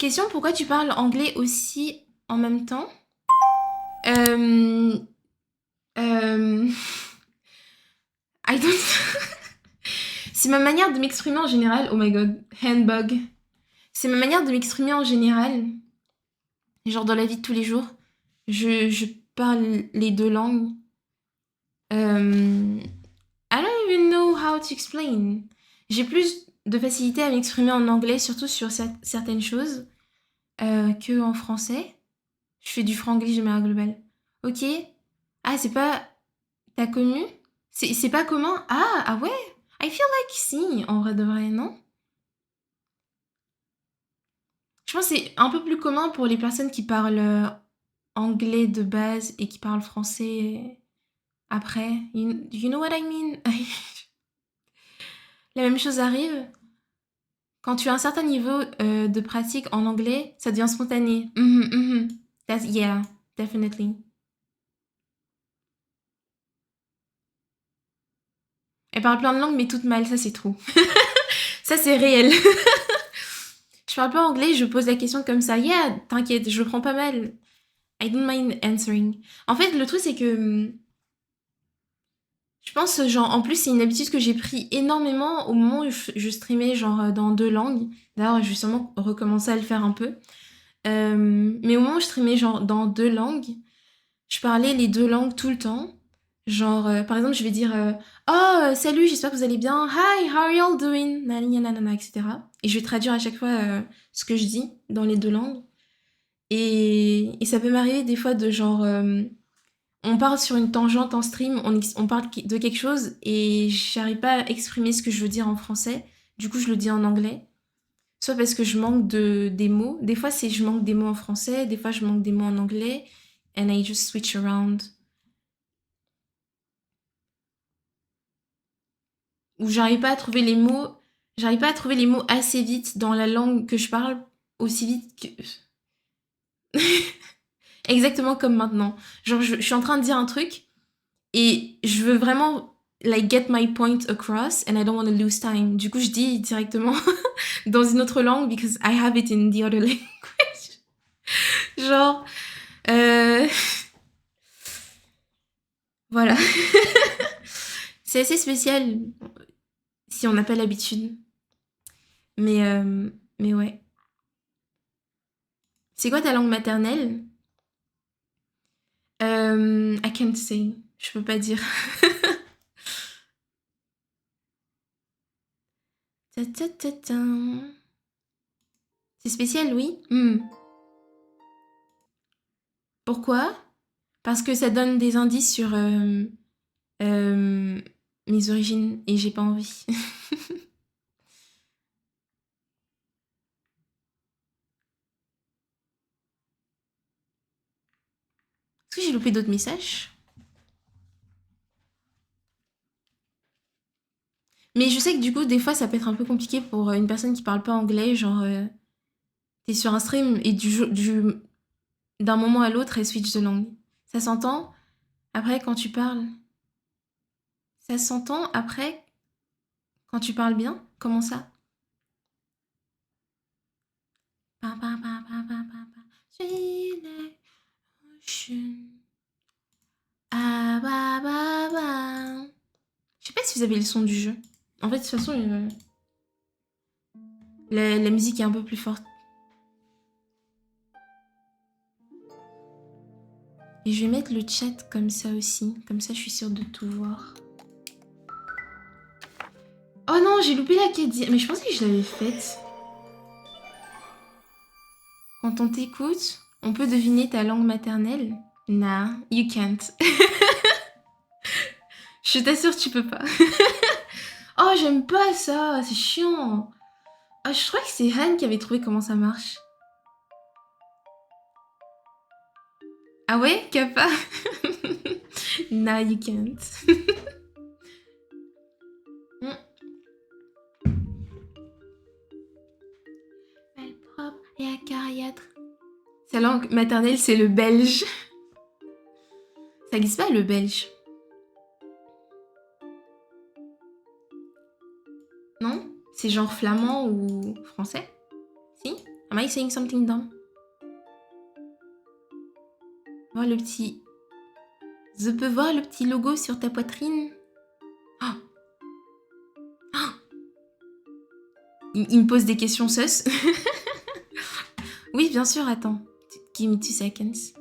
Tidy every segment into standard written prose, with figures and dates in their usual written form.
Question, pourquoi tu parles anglais aussi en même temps? Euh, euh, I don't... C'est ma manière de m'exprimer en général. Oh my god, handbug. C'est ma manière de m'exprimer en général. Genre dans la vie de tous les jours. Je parle les deux langues. I don't even know how to explain. J'ai plus de facilité à m'exprimer en anglais, surtout sur certaines choses, que en français. Je fais du franglish de manière globale. Ok. Ah, c'est pas... T'as connu? C'est pas commun? Ah ouais? I feel like si, en vrai de vrai, non? Je pense que c'est un peu plus commun pour les personnes qui parlent anglais de base et qui parlent français après. You know what I mean? La même chose arrive. Quand tu as un certain niveau de pratique en anglais, ça devient spontané. Yeah, definitely. Elle parle plein de langues, mais toutes mal, ça c'est trop. Ça c'est réel. Je parle pas anglais, je pose la question comme ça. Yeah, t'inquiète, je le prends pas mal. I don't mind answering. En fait, le truc c'est que je pense, genre, en plus, c'est une habitude que j'ai pris énormément au moment où je streamais, genre, dans deux langues. D'ailleurs, je vais sûrement recommencer à le faire un peu. Mais au moment où je streamais, genre, dans deux langues, je parlais les deux langues tout le temps. Genre, par exemple, je vais dire oh, salut, j'espère que vous allez bien. Hi, how are you all doing? Nanana, nanana, etc. Et je vais traduire à chaque fois ce que je dis dans les deux langues. Et ça peut m'arriver des fois de genre. On part sur une tangente en stream, on parle de quelque chose et j'arrive pas à exprimer ce que je veux dire en français. Du coup, je le dis en anglais. Soit parce que je manque des mots. Des fois, c'est je manque des mots en français. Des fois, je manque des mots en anglais. And I just switch around. Ou j'arrive pas à trouver les mots. J'arrive pas à trouver les mots assez vite dans la langue que je parle aussi vite que. Exactement comme maintenant. Genre, je suis en train de dire un truc et je veux vraiment like get my point across and I don't want to lose time. Du coup, je dis directement dans une autre langue because I have it in the other language. Genre, euh... voilà. C'est assez spécial si on n'a pas l'habitude. Mais ouais. C'est quoi ta langue maternelle? I can't say. Je peux pas dire. Ta ta ta ta. C'est spécial, oui. Pourquoi? Parce que ça donne des indices sur euh, mes origines et j'ai pas envie. Est-ce que j'ai loupé d'autres messages? Mais je sais que du coup, des fois, ça peut être un peu compliqué pour une personne qui parle pas anglais. Genre, t'es sur un stream et d'un moment à l'autre, elle switch de langue. Ça s'entend après quand tu parles. Ça s'entend après quand tu parles bien. Comment ça? Pa, pa, pa, pa, pa, pa, pa. Sweet like ocean. Ah, ba, ba, ba. Je sais pas si vous avez le son du jeu. En fait, de toute façon, la musique est un peu plus forte. Et je vais mettre le chat comme ça aussi. Comme ça, je suis sûre de tout voir. Oh non, j'ai loupé la quête. Mais je pense que je l'avais faite. Quand on t'écoute, on peut deviner ta langue maternelle. Nah, you can't. Je t'assure, tu peux pas. Oh, j'aime pas ça, c'est chiant. Ah, je crois que c'est Han qui avait trouvé comment ça marche. Ah ouais, Kappa? Nah, you can't. Elle propre et acariâtre. Sa langue maternelle, c'est le belge. Ça glisse pas le belge? Non? C'est genre flamand ou français? Si? Am I saying something dumb? Voir le petit... Je peux voir le petit logo sur ta poitrine? Oh. Oh. Il me pose des questions sus. Oui, bien sûr, attends. Give me 2 seconds.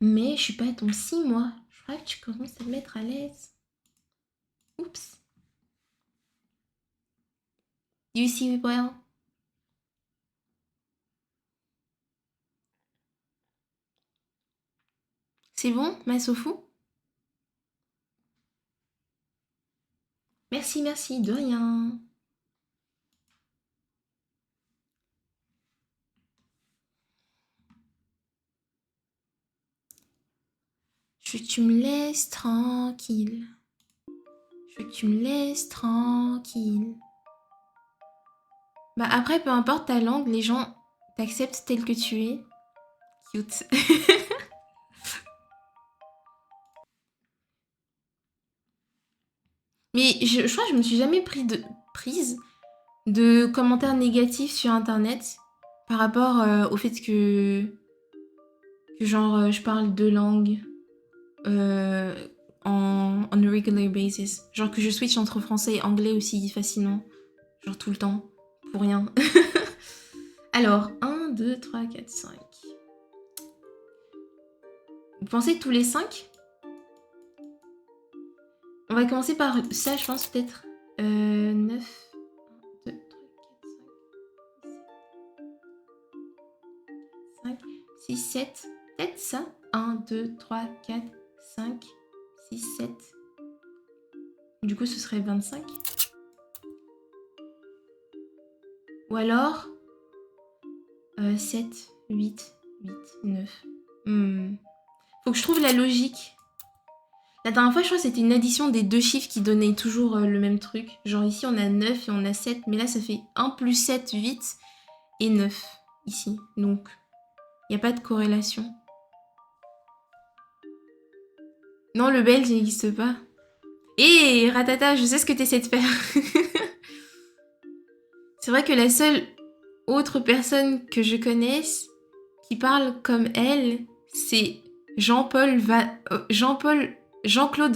Mais je suis pas à ton 6 mois. Je crois que tu commences à me mettre à l'aise. Oups. You see me well? C'est bon, ma Sofou? Merci, merci, de rien. Je veux que tu me laisses tranquille. Je veux que tu me laisses tranquille. Bah après, peu importe ta langue, les gens t'acceptent tel que tu es. Cute. Mais je crois que je me suis jamais prise de commentaires négatifs sur internet par rapport au fait que genre je parle deux langues en on a regular basis. Genre que je switch entre français et anglais aussi facilement. Genre tout le temps. Pour rien. Alors, 1, 2, 3, 4, 5. Vous pensez tous les 5? On va commencer par ça, je pense, peut-être. 9, 1, 2, 3, 4, 5, 6, 7. Peut-être ça. 1, 2, 3, 4, 5, 6, 7. Du coup, ce serait 25. Ou alors 7, 8, 8, 9. Faut que je trouve la logique. La dernière fois, je crois que c'était une addition des deux chiffres qui donnait toujours le même truc. Genre ici, on a 9 et on a 7. Mais là, ça fait 1 plus 7, 8 et 9 ici. Donc, il n'y a pas de corrélation. Non, le belge n'existe pas. Hé, Ratata, je sais ce que tu essaies de faire. C'est vrai que la seule autre personne que je connaisse qui parle comme elle, c'est Jean-Claude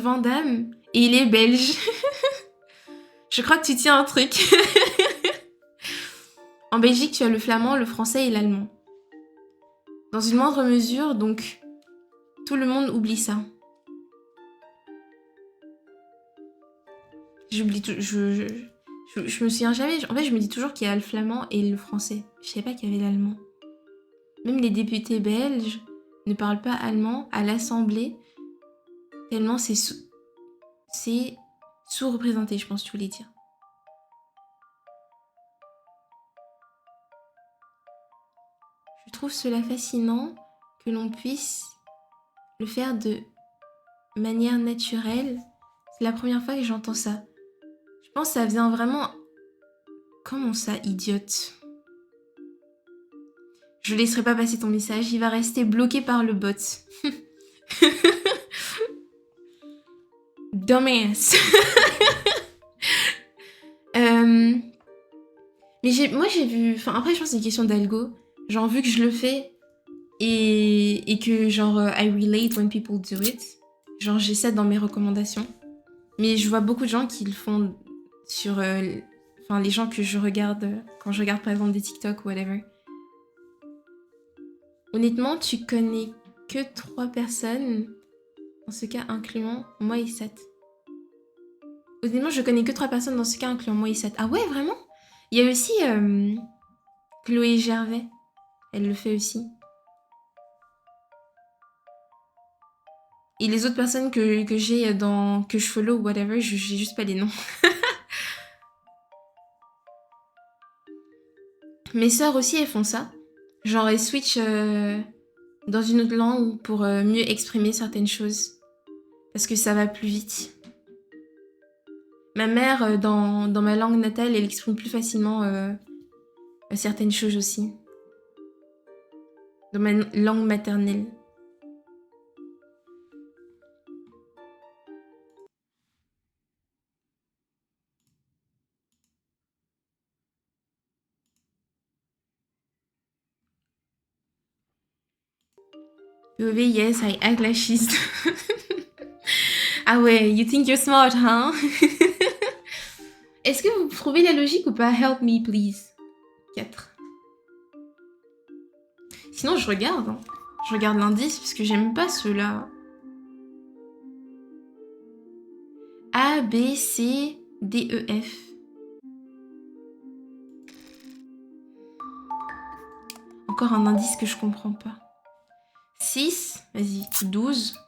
Van Damme et il est belge. Je crois que tu tiens un truc. En Belgique, tu as le flamand, le français et l'allemand. Dans une moindre mesure, donc tout le monde oublie ça. J'oublie tout. Je me souviens jamais. En fait, je me dis toujours qu'il y a le flamand et le français. Je savais pas qu'il y avait l'allemand. Même les députés belges ne parlent pas allemand à l'Assemblée, tellement c'est sous-représenté, je pense que tu voulais dire. Je trouve cela fascinant que l'on puisse le faire de manière naturelle. C'est la première fois que j'entends ça. Je pense que ça vient vraiment... Comment ça, idiote? Je laisserai pas passer ton message, il va rester bloqué par le bot. Dumbass. Mais moi j'ai vu... Enfin après je pense que c'est une question d'algo. Genre vu que je le fais et que genre I relate when people do it. Genre j'ai ça dans mes recommandations. Mais je vois beaucoup de gens qui le font sur... Enfin les gens que je regarde quand je regarde par exemple des TikTok ou whatever. Honnêtement tu connais que 3 personnes. Dans ce cas incluant moi et Sat. Honnêtement je connais que 3 personnes dans ce cas incluant moi et Sat. Ah ouais vraiment? Il y a aussi Chloé Gervais. Elle le fait aussi. Et les autres personnes que j'ai que je follow ou whatever, j'ai juste pas les noms. Mes sœurs aussi, elles font ça. Genre, elles switch dans une autre langue pour mieux exprimer certaines choses. Parce que ça va plus vite. Ma mère, dans ma langue natale, elle exprime plus facilement certaines choses aussi. Dans ma langue maternelle. POV, yes, I act like she's... Ah ouais, you think you're smart, hein? Est-ce que vous trouvez la logique ou pas? Help me, please. 4. Sinon, je regarde. Hein. Je regarde l'indice parce que j'aime pas ceux-là. A, B, C, D, E, F. Encore un indice que je comprends pas. 6, vas-y, 12.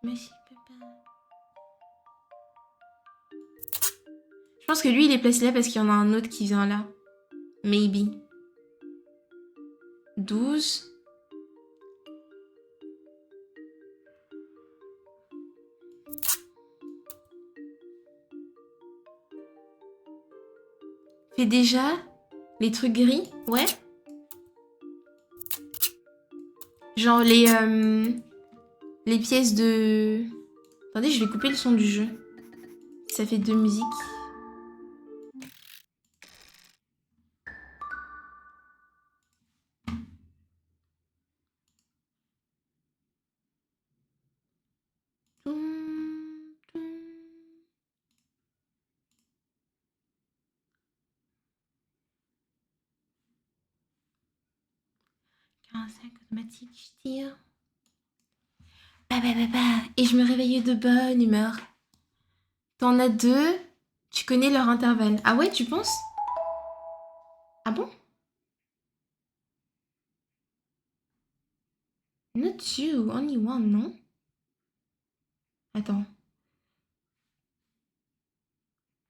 Mais je peux pas. Je pense que lui, il est placé là parce qu'il y en a un autre qui vient là. Maybe. 12. Fais déjà les trucs gris, ouais. Genre les pièces de... Attendez, je vais couper le son du jeu. Ça fait 2 musiques. Toum, toum. 45 automatique, je tire. Bah, bah, bah, bah. Et je me réveillais de bonne humeur. T'en as 2, tu connais leur intervalle. Ah ouais, tu penses? Ah bon? Not two, only one, non? Attends.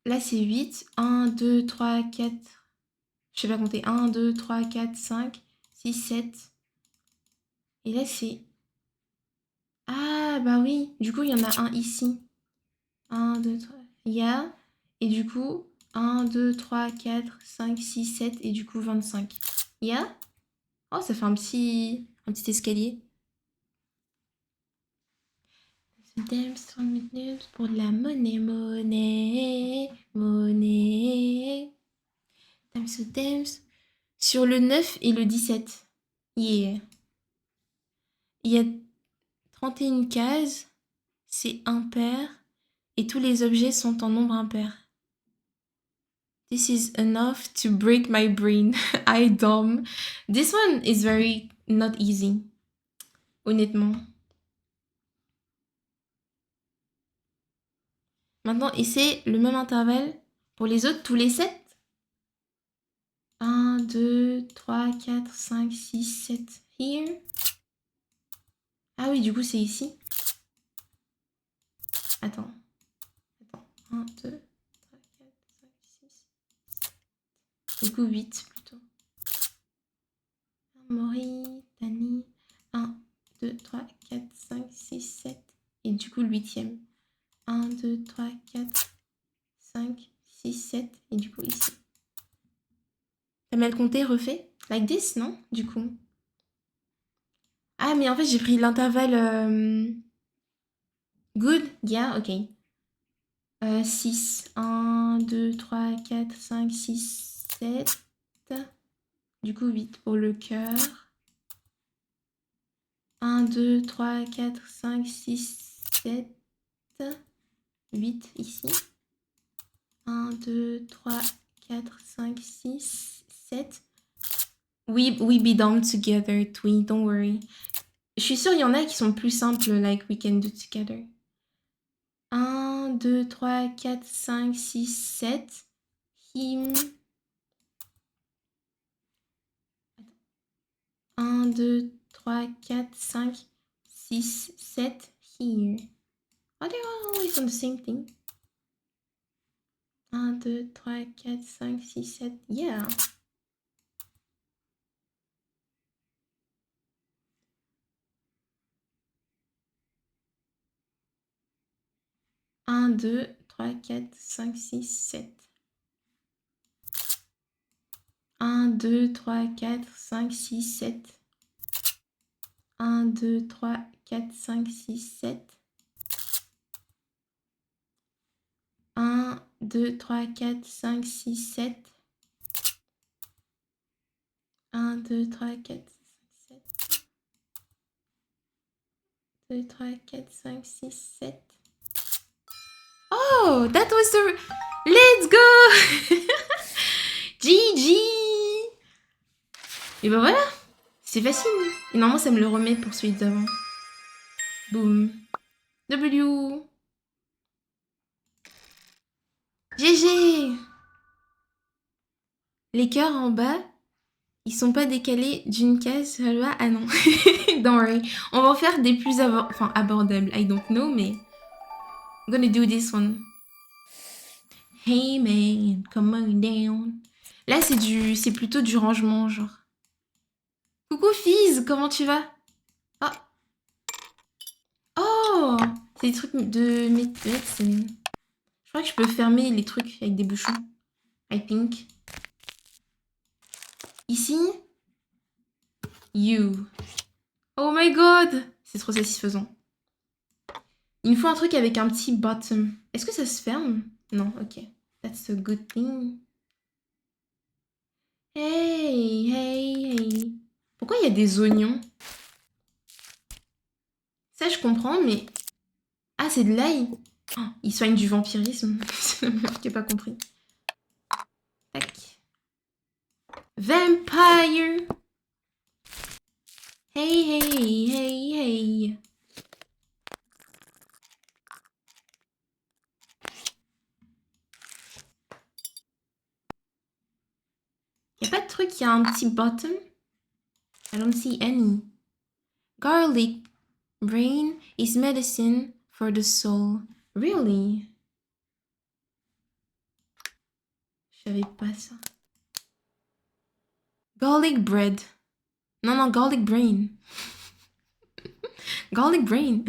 Là, c'est 8. 1, 2, 3, 4. Je sais pas compter. 1, 2, 3, 4, 5, 6, 7. Et là, c'est... Ah, bah oui. Du coup, il y en a un ici. 1, 2, 3. Yeah. Et du coup, 1, 2, 3, 4, 5, 6, 7. Et du coup, 25. Yeah. Oh, ça fait un petit escalier. Damn, 30 minutes pour de la monnaie, monnaie, monnaie. Damn, so damn. Sur le 9 et le 17. Yeah. Il y a 31 cases, c'est impair, et tous les objets sont en nombre impair. This is enough to break my brain. I dumb. This one is very not easy. Honnêtement. Maintenant, et c'est le même intervalle pour les autres, tous les 7. 1, 2, 3, 4, 5, 6, 7. Here. Ah oui, du coup, c'est ici. Attends. 1, 2, 3, 4, 5, 6. Du coup, 8 plutôt. Maury, Dani. 1, 2, 3, 4, 5, 6, 7. Et du coup, le 8e. 1, 2, 3, 4, 5, 6, 7. Et du coup, ici. T'as mal compté, refait? Like this, non? Du coup. Ah, mais en fait, j'ai pris l'intervalle... Good? Yeah, ok. 6. 1, 2, 3, 4, 5, 6, 7. Du coup, 8 pour le cœur. 1, 2, 3, 4, 5, 6, 7. 8 ici. 1, 2, 3, 4, 5, 6, 7. We be down together, Twee, don't worry. Je suis sûre, il y en a qui sont plus simples, like we can do together. 1, 2, 3, 4, 5, 6, 7. Him. 1, 2, 3, 4, 5, 6, 7. Here. Oh, they are always on the same thing. 1, 2, 3, 4, 5, 6, 7. Yeah. 1, 2, 3, 4, 5, 6, 7. 1, 2, 3, 4, 5, 6, 7. 1, 2, 3, 4, 5, 6, 7. 1, 2, 3, 4, 5, 6, 7. 1, 2, 3, 4, 5, 7. 2, 3, 4, 5, 6, 7. Oh, that was the... Let's go. GG. Et ben voilà. C'est facile. Et normalement, ça me le remet pour celui d'avant. Boum. W. GG. Les cœurs en bas, ils sont pas décalés d'une case à l'autre. Ah non. Don't worry. On va en faire des plus abordables. I don't know, mais... I'm gonna do this one. Hey man, come on down. Là, c'est plutôt du rangement, genre. Coucou Fizz, comment tu vas? Oh. Oh, c'est des trucs de médecine. Je crois que je peux fermer les trucs avec des bouchons. I think. Ici. You. Oh my god. C'est trop satisfaisant. Il me faut un truc avec un petit bottom. Est-ce que ça se ferme? Non, ok. That's a good thing. Hey, hey, hey. Pourquoi il y a des oignons? Ça, je comprends, mais... Ah, c'est de l'ail. Oh, il soigne du vampirisme. C'est le mec qui n'a pas compris. Tac. Vampire. Hey, hey, hey, hey. Y a pas de truc qui a un petit bottom? I don't see any. Garlic brain is medicine for the soul. Really? Je savais pas ça. Garlic bread. Non, non, garlic brain. Garlic brain.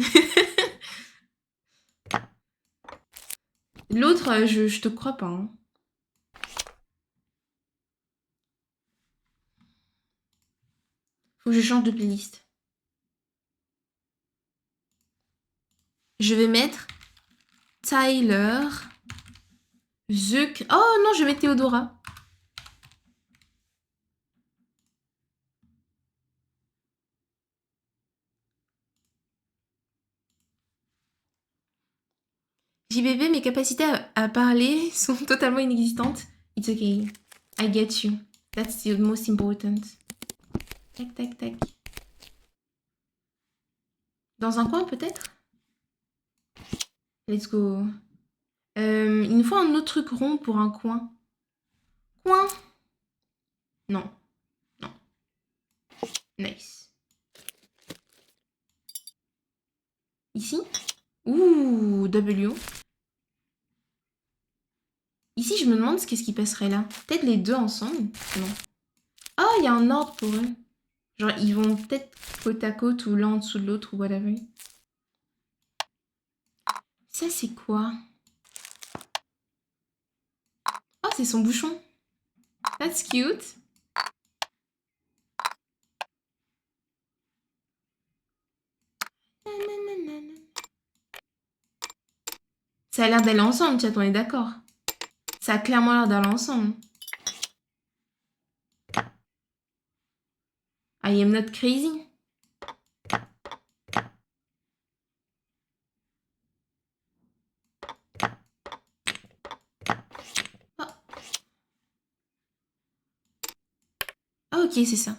L'autre, je te crois pas. Hein. Faut que je change de playlist. Je vais mettre Tyler, Zuck. Oh non, je vais mettre Théodora. JBB, mes capacités à parler sont totalement inexistantes. It's okay. I get you. That's the most important. Tac, tac, tac. Dans un coin, peut-être? Let's go. Il nous faut un autre truc rond pour un coin. Coin. Non. Non. Nice. Ici. Ouh, W. Ici, je me demande qu'est-ce qui passerait là. Peut-être les deux ensemble? Non. Oh, il y a un ordre pour eux. Genre, ils vont peut-être côte à côte ou l'un en dessous de l'autre ou whatever. Ça, c'est quoi? Oh, c'est son bouchon. That's cute. Ça a l'air d'aller ensemble, chat, on est d'accord. Ça a clairement l'air d'aller ensemble. I am not crazy. Oh. Ah, ok, c'est ça.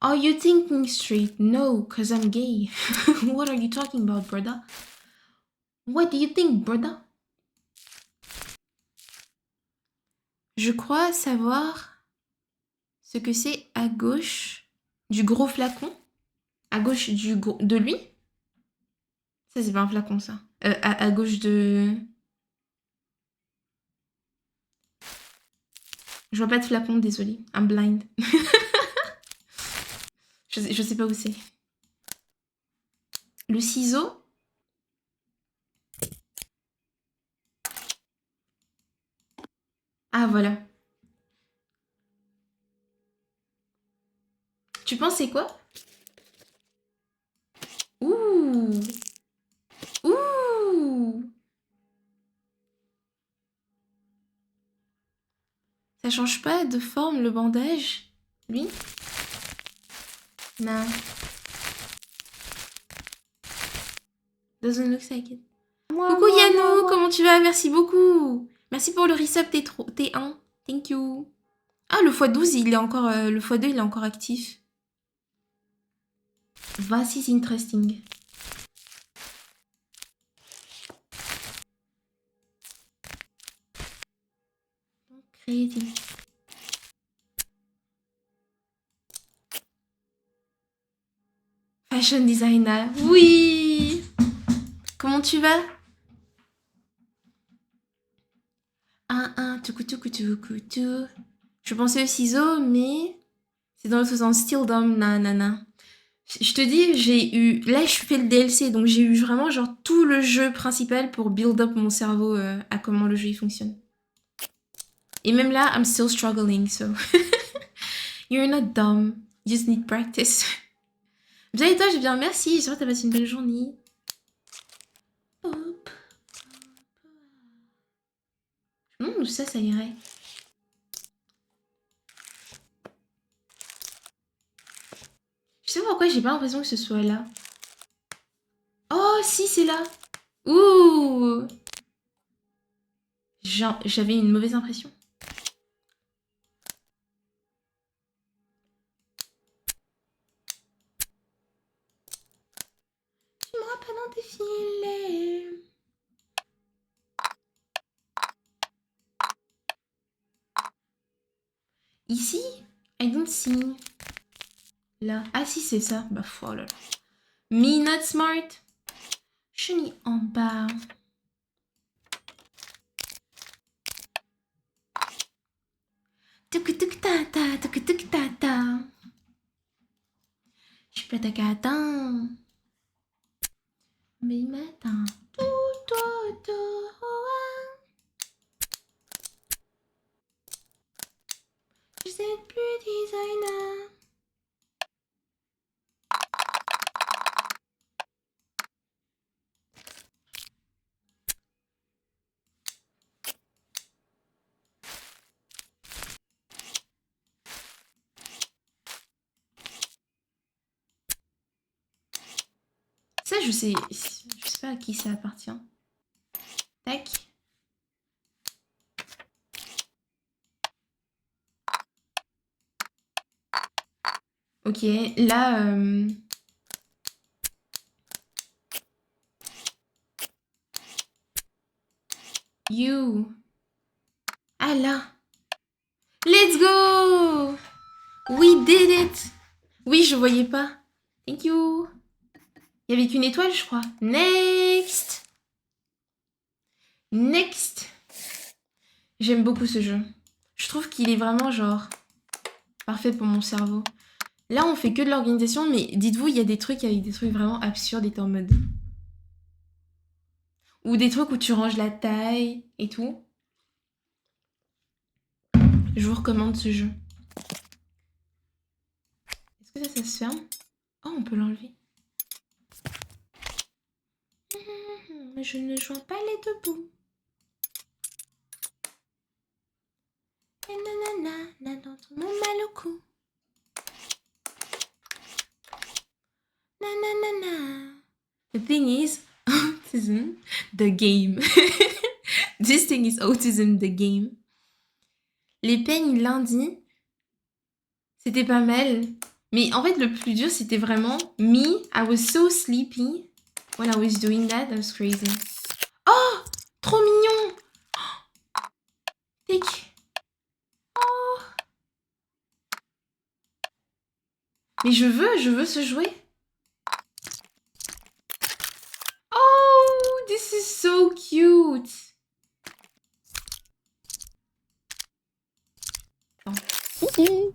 Are you thinking straight? No, cause I'm gay. What are you talking about, brother? What do you think, brother? Je crois savoir ce que c'est à gauche du gros flacon. À gauche de lui. Ça, c'est pas un flacon, ça. À gauche de... Je vois pas de flacon, désolé. I'm blind. je sais pas où c'est. Le ciseau. Ah, voilà. Tu penses c'est quoi? Ouh. Ouh. Ça change pas de forme le bandage? Lui? Non. Doesn't look like it. Coucou Yano, comment tu vas? Merci beaucoup. Merci pour le resub T1. Thank you. Ah, le x12, il est encore... le x2, il est encore actif. Voici, c'est interesting. Crazy. Fashion designer. Oui. Comment tu vas? Je pensais au ciseau, mais c'est dans le sens Still Dumb, nanana. Je te dis, j'ai eu... Là, je fais le DLC, donc j'ai eu vraiment genre tout le jeu principal pour build up mon cerveau à comment le jeu il fonctionne. Et même là, I'm still struggling, so... You're not dumb, you just need practice. Bien et toi, j'ai bien, merci. J'espère que t'as passé une belle journée. Hop. Je me demande où ça irait. Je sais pas pourquoi j'ai pas l'impression que ce soit là. Oh, si, c'est là. Ouh. J'avais une mauvaise impression. Tu m'auras pas dans tes filets. Ici? I don't see. Là. Ah si, c'est ça. Bah, oh là là. Me not smart. Chenille en bas. Tuk tuk ta ta, tuk tuk ta ta. Je suis pas ta catin. Mais matin. Je sais plus designer. Ça, je sais pas à qui ça appartient. Tac. Ok, là... You. Ah là. Let's go. We did it. Oui, je voyais pas. Thank you. Il y avait qu'une étoile, je crois. Next. Next. J'aime beaucoup ce jeu. Je trouve qu'il est vraiment genre parfait pour mon cerveau. Là, on fait que de l'organisation, mais dites-vous, il y a des trucs avec des trucs vraiment absurdes et t'es en mode... Ou des trucs où tu ranges la taille et tout. Je vous recommande ce jeu. Est-ce que ça se ferme? Oh, on peut l'enlever. Je ne joins pas les deux bouts. Nanana, dans ton nom mal au cou. Nanana. The thing is, autism, the game. This thing is autism, the game. Les peignes lundi, c'était pas mal. Mais en fait, le plus dur, c'était vraiment me. I was so sleepy when I was doing that. That was crazy. Oh, trop mignon. Tic. Oh. Mais je veux ce jouet. Oh, this is so cute. Oh.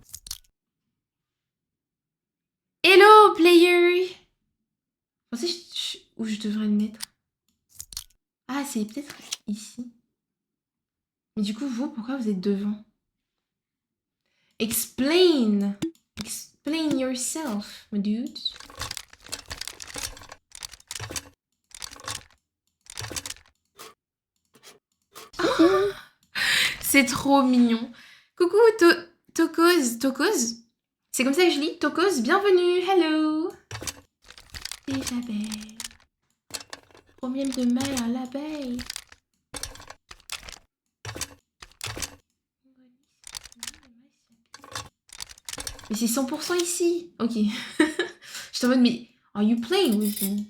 Hello, player. Je pensais où je devrais le mettre. Ah, c'est peut-être ici. Mais du coup, vous, pourquoi vous êtes devant? Explain. Explain yourself, my dude. Oh, c'est trop mignon. Coucou, Tokos. Tokos? C'est comme ça que je lis? Tokos, bienvenue, hello. Des abeilles. Problème de mal à l'abeille. Mais c'est 100% ici. Ok. Je t'en mode, mais are you playing with me?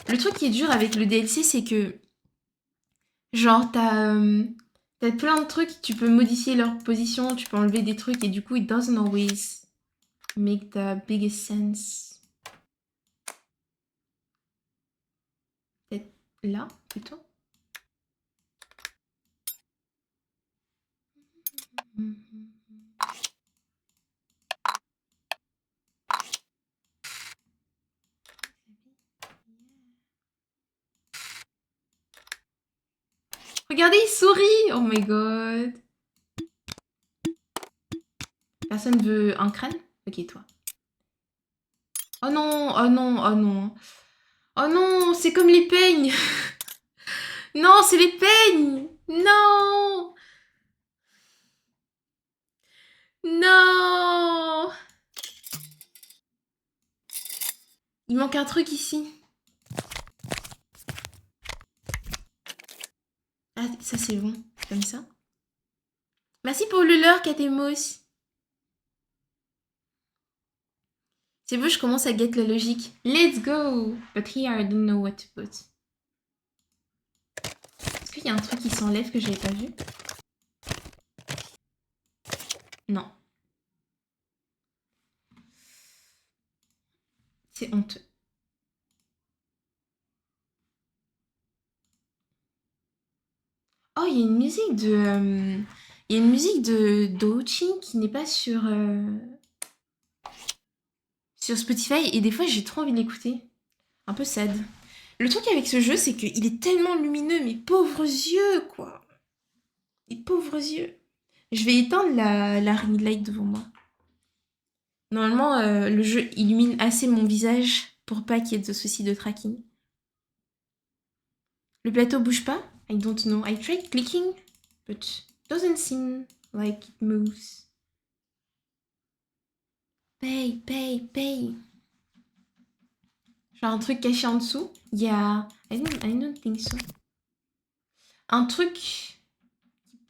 Le truc qui est dur avec le DLC, c'est que genre t'as plein de trucs, tu peux modifier leur position, tu peux enlever des trucs et du coup it doesn't always make the biggest sense. Peut-être là plutôt. Regardez, il sourit. Oh my god. Personne veut un crâne? Ok, toi. Oh non, oh non, oh non. Oh non, c'est comme les peignes. Non, c'est les peignes. Non. Non. Il manque un truc ici. Ah, ça c'est bon. Comme ça. Merci pour le leurre, Katemos. C'est bon, je commence à get la logique. Let's go. But here, I don't know what to put. Est-ce qu'il y a un truc qui s'enlève que j'avais pas vu? Non. C'est honteux. Oh, il y a une musique de... il y a une musique de Douchin qui n'est pas sur Spotify et des fois j'ai trop envie de l'écouter. Un peu sad. Le truc avec ce jeu, c'est qu'il est tellement lumineux, mes pauvres yeux, quoi. Les pauvres yeux. Je vais éteindre la ring light devant moi. Normalement, le jeu illumine assez mon visage pour pas qu'il y ait de soucis de tracking. Le plateau bouge pas? I don't know. I tried clicking, but doesn't seem like it moves. Pay, pay, pay. Genre un truc caché en dessous. Il y a... I don't think so. Un truc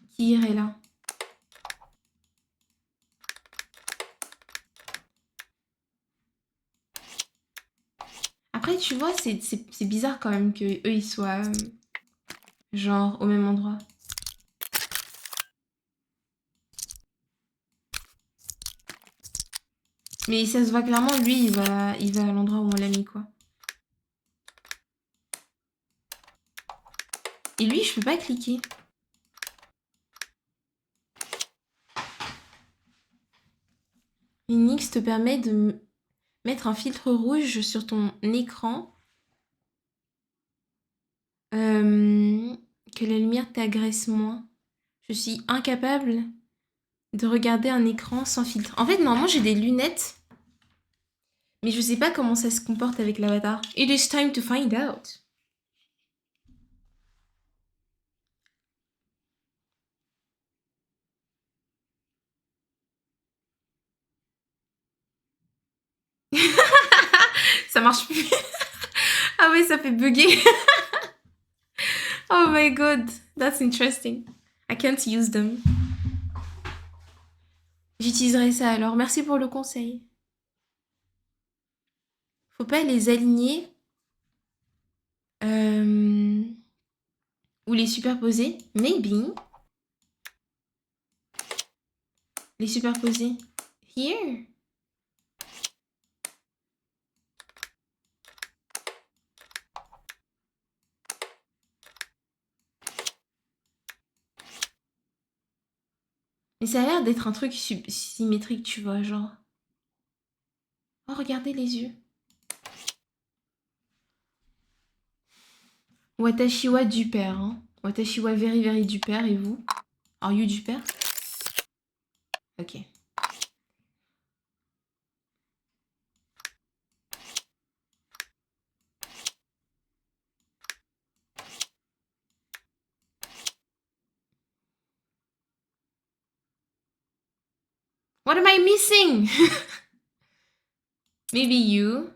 qui irait là. Après, tu vois, c'est bizarre quand même que eux ils soient genre au même endroit. Mais ça se voit clairement, lui, il va à l'endroit où on l'a mis, quoi. Et lui, je peux pas cliquer. Unix te permet de mettre un filtre rouge sur ton écran. Que la lumière t'agresse moins. Je suis incapable de regarder un écran sans filtre. En fait, normalement, j'ai des lunettes. Mais je sais pas comment ça se comporte avec l'avatar. It is time to find out. Ça marche plus. Ah ouais, ça fait bugger. Oh my god, that's interesting. I can't use them. J'utiliserai ça alors. Merci pour le conseil. Faut pas les aligner ou les superposer. Maybe. Les superposer. Here. Mais ça a l'air d'être un truc symétrique, tu vois, genre. Oh, regardez les yeux. Watashiwa du père, hein. Watashiwa very very du père, et vous? Are you du père? Ok. What am I missing? Maybe you.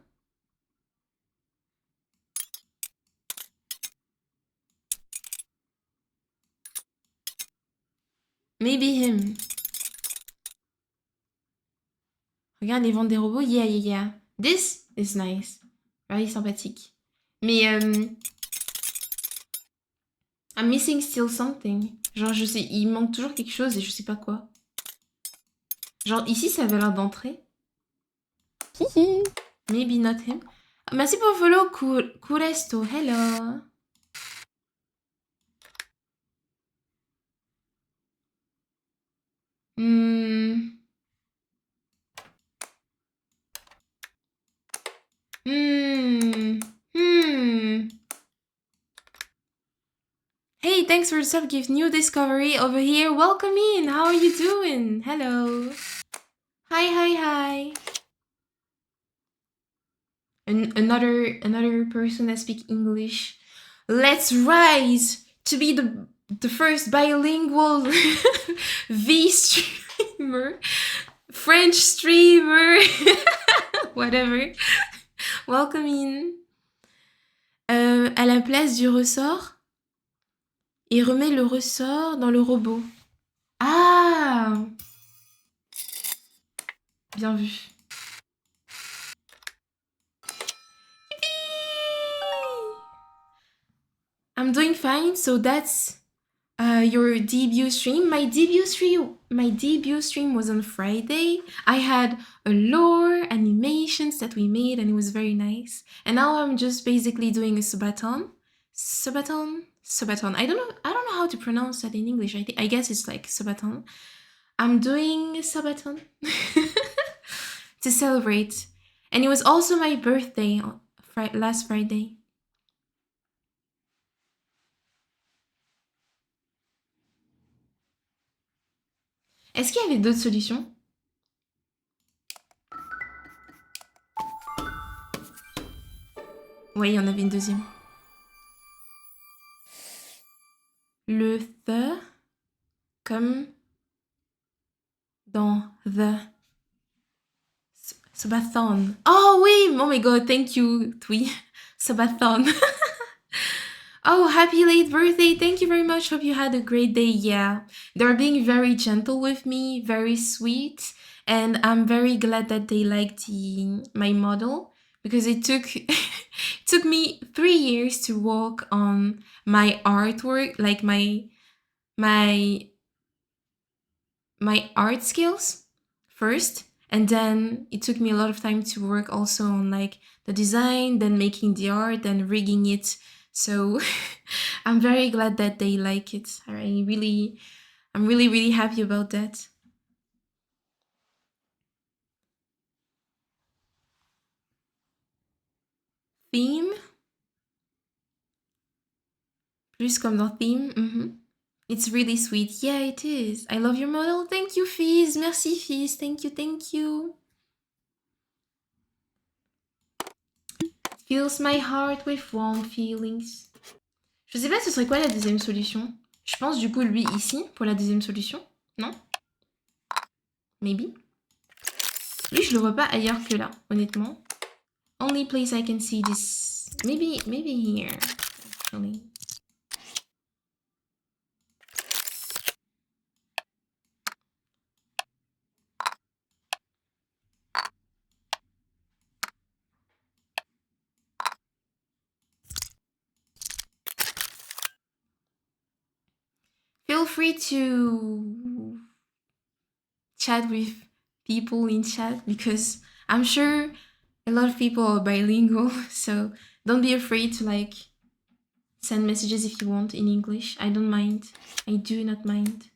Maybe him. Regarde les ventes des robots. Yeah, yeah, yeah. This is nice. Very sympathique. Mais I'm missing still something. Genre, je sais, il manque toujours quelque chose et je sais pas quoi. Genre, ici, ça avait l'air d'entrer. Maybe not him. Merci pour le follow, Kuresto. Hello. Hmm. Hmm. Hmm. Hey, thanks for the sub gift. New discovery over here. Welcome in. How are you doing? Hello. Hi, hi, hi. Another person that speak English. Let's rise to be the first bilingual V streamer, French streamer, whatever. Welcome in. À la place du ressort, et remet le ressort dans le robot. Ah, bien vu. I'm doing fine, so that's your debut stream. My debut stream was on Friday. I had a lore animations that we made and it was very nice. And now I'm just basically doing a subathon. Subathon. I don't know how to pronounce that in English. I guess it's like subathon. I'm doing a subathon to celebrate. And it was also my birthday last Friday. Est-ce qu'il y avait d'autres solutions? Oui, il y en avait une deuxième. Le the comme dans the subathon. Oh oui, oh my god, thank you, Twi. Subathon. Oh, happy late birthday. Thank you very much. Hope you had a great day. Yeah, they're being very gentle with me, very sweet. And I'm very glad that they liked my model because it took me 3 years to work on my artwork, like my art skills first, and then it took me a lot of time to work also on like the design, then making the art, then rigging it. So I'm very glad that they like it. I'm really happy about that. Theme, plus comme dans theme. It's really sweet. Yeah, it is. I love your model. Thank you, Fizz. Merci, Fizz. Thank you, thank you. It fills my heart with warm feelings. Je sais pas ce serait quoi la deuxième solution. Je pense du coup lui ici pour la deuxième solution. Non? Maybe. Lui, je le vois pas ailleurs que là, honnêtement. Only place I can see this. Maybe here, actually. Feel free to chat with people in chat because I'm sure a lot of people are bilingual, so don't be afraid to like send messages if you want in English. I don't mind. I do not mind.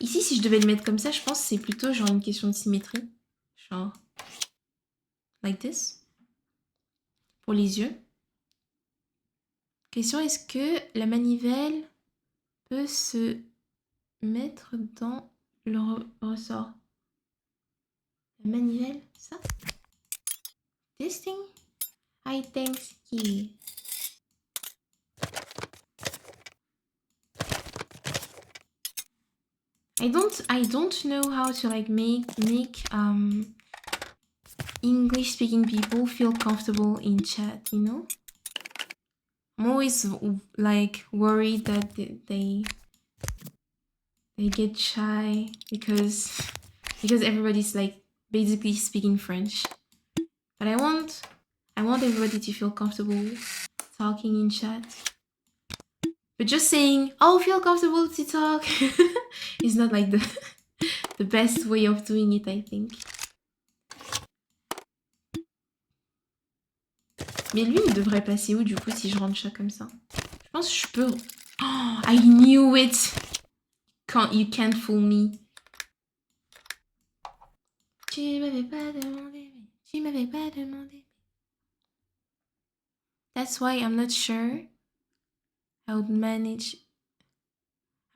Ici, si je devais le mettre comme ça, je pense que c'est plutôt genre une question de symétrie. Genre, like this. Pour les yeux. Question, est-ce que la manivelle peut se mettre dans le ressort? La manivelle, ça? This thing? I think you. I don't know how to like make English speaking people feel comfortable in chat, you know? I'm always like worried that they get shy because everybody's like basically speaking French. But I want everybody to feel comfortable talking in chat. But just saying, "Oh, feel comfortable to talk," is not like the best way of doing it, I think. Mais lui, il devrait passer où du coup si je rends le chat comme ça? Je pense que je peux. Oh, I knew it. You can't fool me. Tu m'avais pas demandé. Tu m'avais pas demandé. That's why I'm not sure I would manage.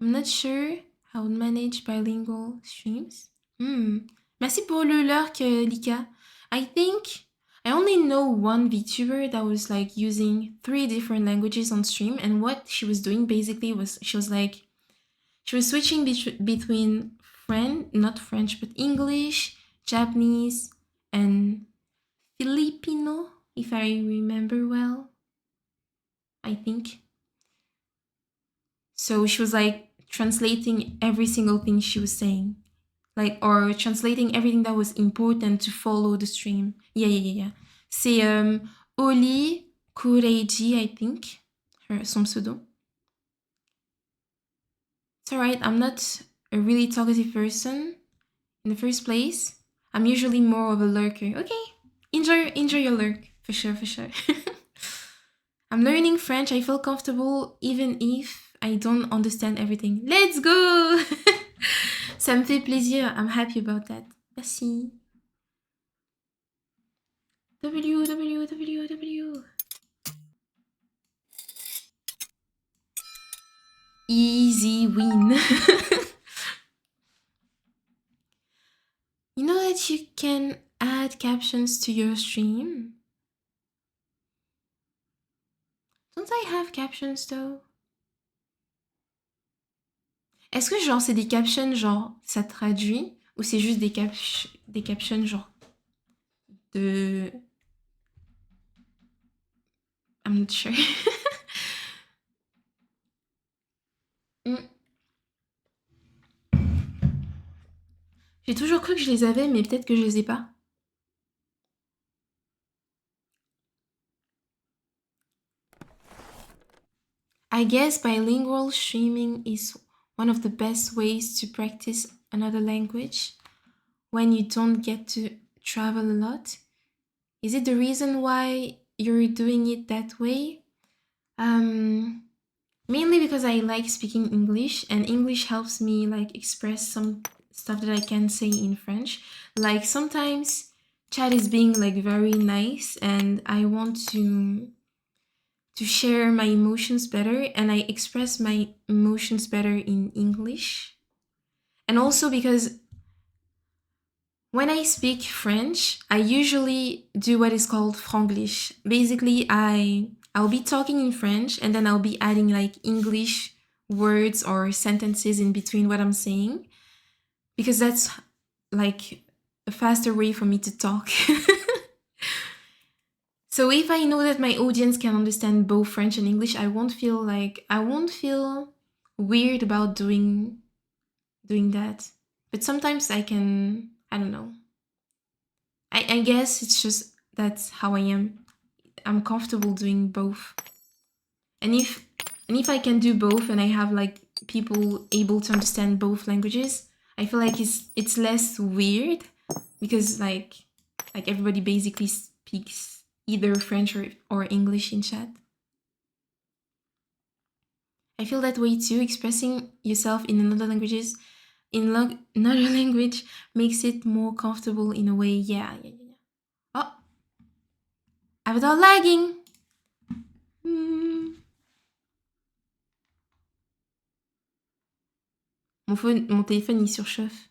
I'm not sure I would manage bilingual streams. Merci pour le lurk, Lika. I think I only know one VTuber that was like using 3 different languages on stream, and what she was doing basically was she was switching between not French, but English, Japanese, and Filipino, if I remember well. I think. So she was like translating every single thing she was saying. Like, or translating everything that was important to follow the stream. Yeah. C'est Oli Kureiji, I think, son pseudo. It's alright, I'm not a really talkative person in the first place. I'm usually more of a lurker. Okay, enjoy your lurk, for sure. I'm learning French, I feel comfortable even if I don't understand everything. Let's go! Ça me fait plaisir, I'm happy about that. Merci. W. Easy win. You know that you can add captions to your stream? Don't I have captions though? Est-ce que genre c'est des captions genre ça traduit ou c'est juste des captions genre de... I'm not sure. J'ai toujours cru que je les avais, mais peut-être que je les ai pas. I guess bilingual streaming is one of the best ways to practice another language when you don't get to travel a lot. Is it the reason why you're doing it that way? Mainly because I like speaking English, and English helps me like express some stuff that I can't say in French. Like sometimes chat is being like very nice and I want to share my emotions better, and I express my emotions better in English. And also because when I speak French, I usually do what is called franglish. Basically, I'll be talking in French and then I'll be adding like English words or sentences in between what I'm saying, because that's like a faster way for me to talk. So if I know that my audience can understand both French and English, I won't feel weird about doing that. But sometimes I don't know. I guess it's just that's how I am. I'm comfortable doing both. And if I can do both and I have like people able to understand both languages, I feel like it's less weird, because like everybody basically speaks either French or English in chat. I feel that way too. Expressing yourself in another language makes it more comfortable in a way. Yeah. Oh, Avatar lagging. Mon téléphone il surchauffe.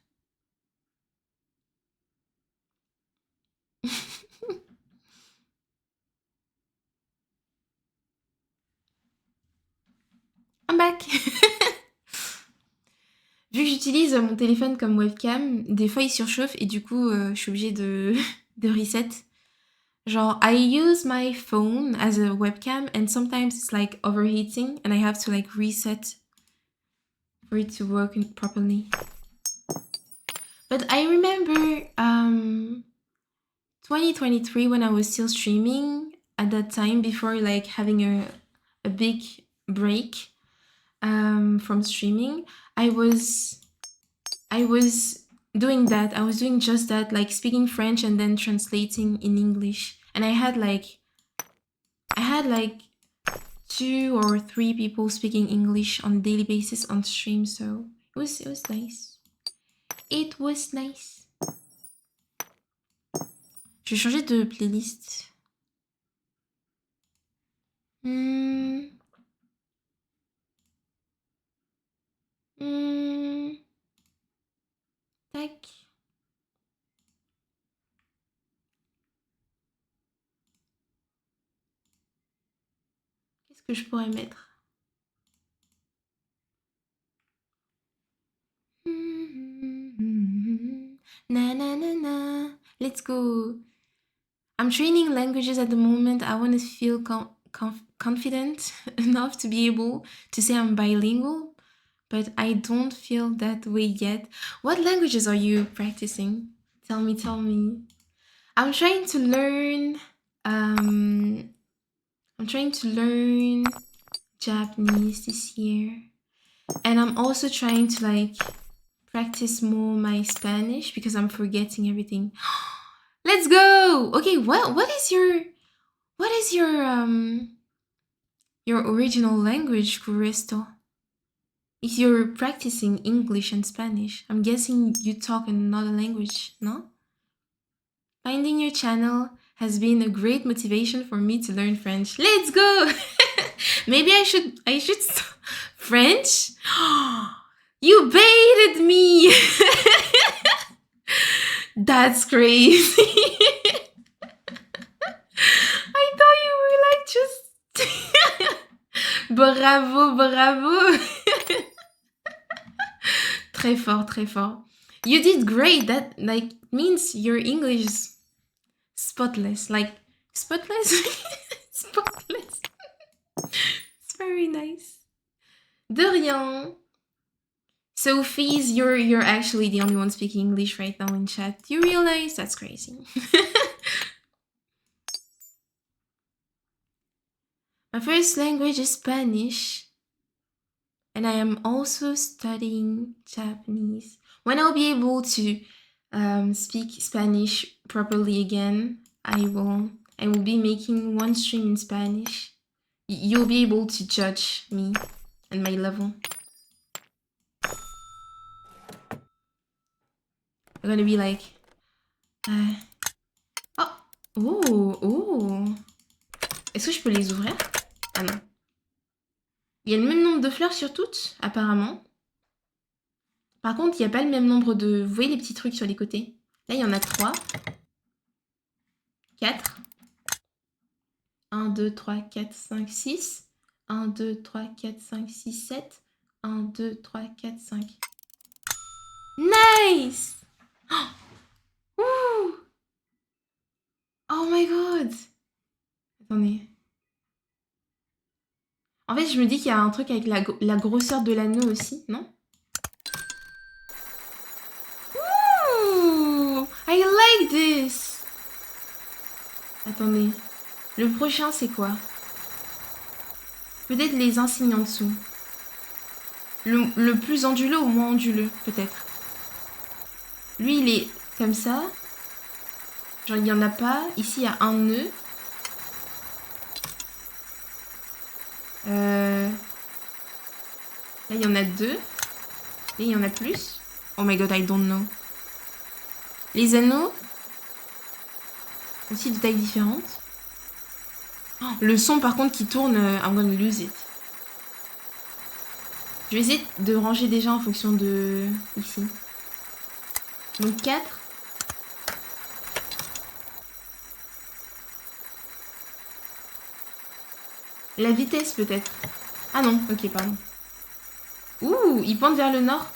I'm back. Vu que que j'utilise mon téléphone comme webcam, des fois il surchauffe et du coup je suis obligée de, de reset. Genre, I use my phone as a webcam and sometimes it's like overheating and I have to like reset for it to work properly. But I remember 2023 when I was still streaming at that time before like having a big break from streaming. I was doing that. I was doing just that, like speaking French and then translating in English. And I had like 2 or 3 people speaking English on a daily basis on stream, so it was nice. It was nice. Je vais changer de playlist. Tac. Qu'est-ce que je pourrais mettre? Na na na na. Let's go. I'm training languages at the moment. I want to feel confident enough to be able to say I'm bilingual, but I don't feel that way yet. What languages are you practicing? Tell me. I'm trying to learn Japanese this year. And I'm also trying to like practice more my Spanish because I'm forgetting everything. Let's go. Okay, what is your original language, Curisto? If you're practicing English and Spanish, I'm guessing you talk another language, no? Finding your channel has been a great motivation for me to learn French. Let's go. Maybe I should French? You baited me. That's crazy. I thought you were like just bravo. Très fort. You did great. That like means your English is spotless. Like spotless? Spotless. It's very nice. De rien. Sophie's, you're actually the only one speaking English right now in chat. Do you realize? That's crazy. My first language is Spanish. And I am also studying Japanese. When I'll be able to speak Spanish properly again, I will be making one stream in Spanish. You'll be able to judge me and my level. I'm gonna be like, oh. Est-ce que je peux les ouvrir? Ah non. Il y a le même nombre de fleurs sur toutes, apparemment. Par contre, il n'y a pas le même nombre de... Vous voyez les petits trucs sur les côtés? Là, il y en a 3. 4. 1, 2, 3, 4, 5, 6. 1, 2, 3, 4, 5, 6, 7. 1, 2, 3, 4, 5. Nice! Oh, oh my god! Attendez. En fait, je me dis qu'il y a un truc avec la grosseur de l'anneau aussi, non? Ooh, I like this! Attendez. Le prochain, c'est quoi? Peut-être les insignes en dessous. Le plus onduleux ou moins onduleux, peut-être. Lui, il est comme ça. Genre, il n'y en a pas. Ici, il y a un nœud. Là, il y en a 2. Et il y en a plus. Oh my god, I don't know. Les anneaux. Aussi de tailles différentes. Oh, le son, par contre, qui tourne, I'm gonna lose it. Je vais essayer de ranger déjà en fonction de... Ici. Donc 4. La vitesse, peut-être. Ah non, ok, pardon. Ouh, il pointe vers le nord.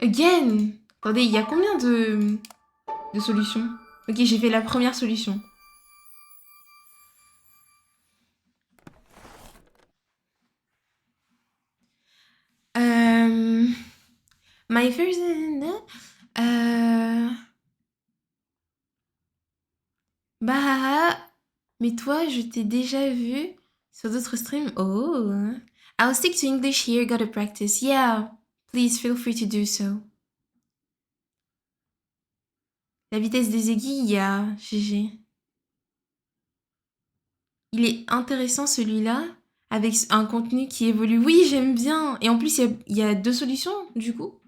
Again. Attendez, il y a combien de solutions? Ok, j'ai fait la première solution. My first... Bah... Mais toi, je t'ai déjà vu sur d'autres streams. Oh. I'll stick to English here, gotta practice. Yeah, please feel free to do so. La vitesse des aiguilles, GG. Il est intéressant celui-là, avec un contenu qui évolue. Oui, j'aime bien. Et en plus, il y a 2 solutions, du coup.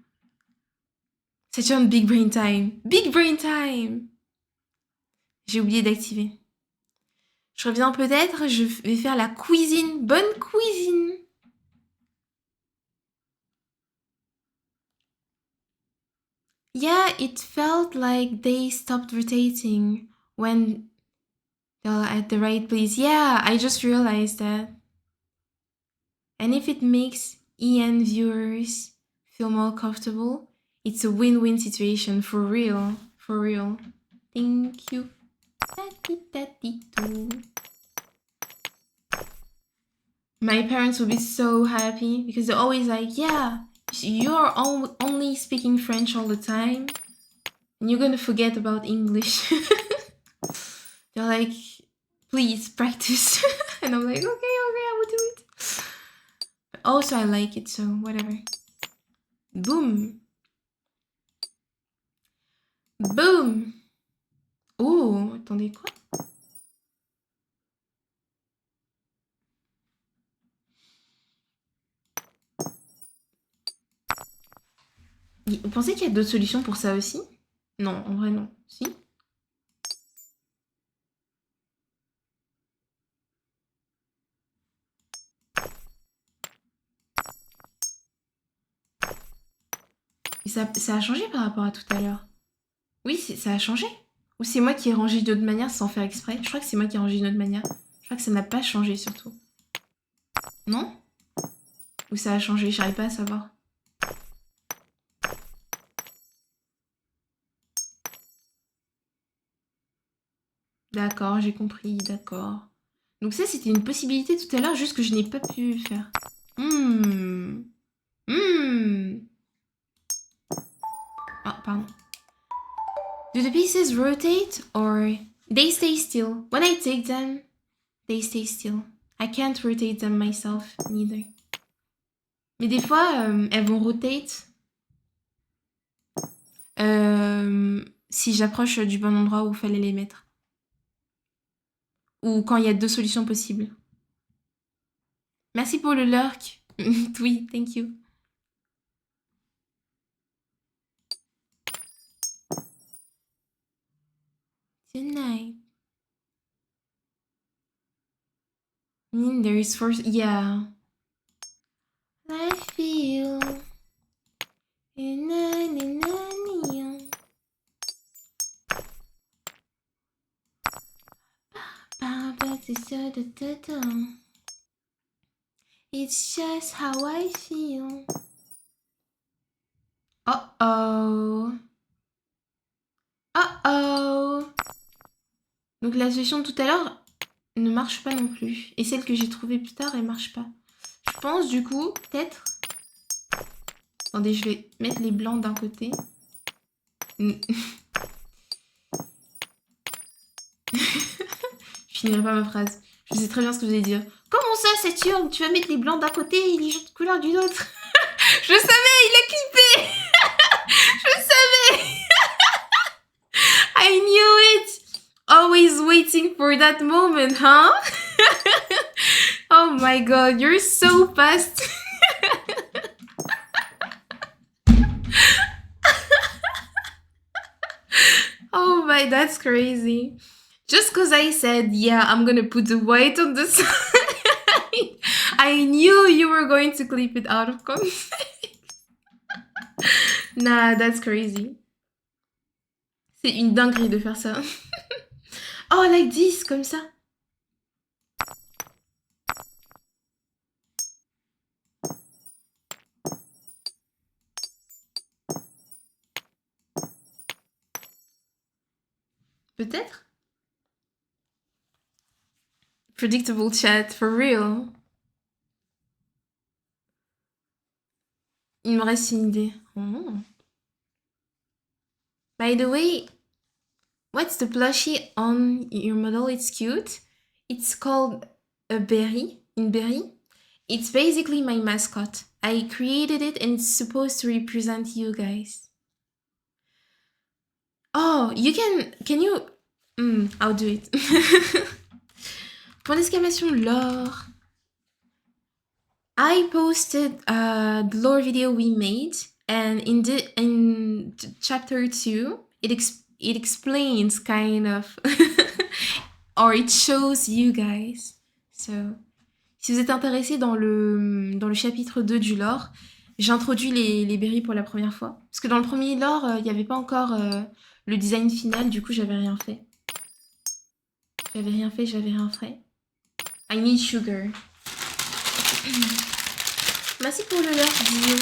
Saturn Big Brain Time. Big Brain Time. J'ai oublié d'activer. Je reviens peut-être, je vais faire la cuisine. Bonne cuisine. Yeah, it felt like they stopped rotating when they're at the right place. Yeah, I just realized that. And if it makes EN viewers feel more comfortable, it's a win-win situation, for real. For real. Thank you. My parents will be so happy because they're always like, yeah, you're only speaking French all the time and you're gonna forget about English. They're like, please practice. And I'm like, okay, I will do it. But also, I like it, so whatever. Boom. Boom. Oh, attendez, quoi? Vous pensez qu'il y a d'autres solutions pour ça aussi? Non, en vrai, non. Si? Et ça a changé par rapport à tout à l'heure. Oui, ça a changé. Ou c'est moi qui ai rangé d'une autre manière sans faire exprès. Je crois que c'est moi qui ai rangé d'une autre manière. Je crois que ça n'a pas changé surtout. Non? Ou ça a changé, j'arrive pas à savoir. D'accord, j'ai compris, d'accord. Donc ça, c'était une possibilité tout à l'heure, juste que je n'ai pas pu faire. Ah, pardon. Do the pieces rotate or they stay still? When I take them, they stay still. I can't rotate them myself, neither. Mais des fois, elles vont rotate. Si j'approche du bon endroit où il fallait les mettre. Ou quand il y a 2 solutions possibles. Merci pour le lurk. Oui, thank you. Tonight. There is force. Yeah. I feel. It's just how I feel. Uh-oh. Uh-oh. Donc la solution de tout à l'heure ne marche pas non plus. Et celle que j'ai trouvée plus tard, elle marche pas. Je pense du coup, peut-être... Attendez, je vais mettre les blancs d'un côté. Je finirai pas ma phrase. Je sais très bien ce que vous allez dire. Comment ça, Saturne? Tu vas mettre les blancs d'un côté et les autres couleurs d'une autre? Je savais, il a clippé. Je savais. I knew it. Always waiting for that moment, huh? Oh my god, you're so fast. Oh my, that's crazy. Just because I said, yeah, I'm gonna put the white on the side, I knew you were going to clip it out of context. Nah, that's crazy. C'est une dinguerie de faire ça. Oh, like this, comme ça. Peut-être. Predictable chat, for real. Il me reste une idée. Oh. By the way, what's the plushie on your model? It's cute. It's called a berry. In berry. It's basically my mascot. I created it and it's supposed to represent you guys. Oh, you can you... I'll do it. Point d'exclamation lore. I posted the lore video we made, and in chapter 2, it explains kind of, or it shows you guys. So, si vous êtes intéressés dans le chapitre 2 du lore, j'introduis les berries pour la première fois. Parce que dans le premier lore, il n'y avait pas encore le design final, du coup j'avais rien fait. J'avais rien fait. I need sugar. Merci pour le lore, Dio.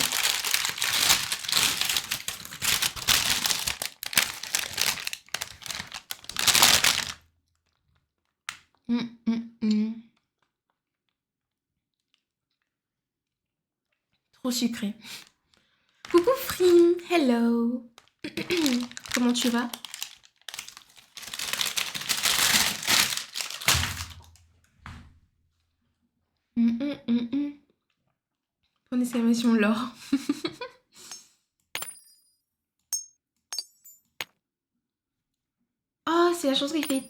Trop sucré. Coucou Frim, hello. Comment tu vas? Point d'exclamation lore. Oh, c'est la chanson qui fait...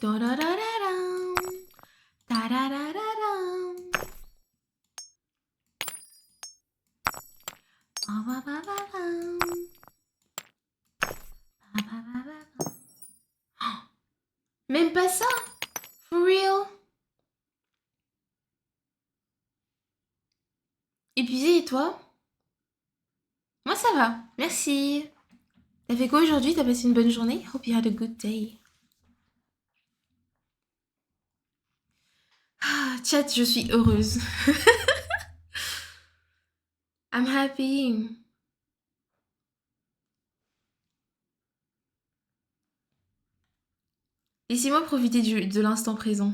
Même pas ça? For real? Épuisé et toi? Moi ça va, merci. T'as fait quoi aujourd'hui? T'as passé une bonne journée? Hope you had a good day. Ah, chat, je suis heureuse. I'm happy. Laissez-moi profiter de l'instant présent.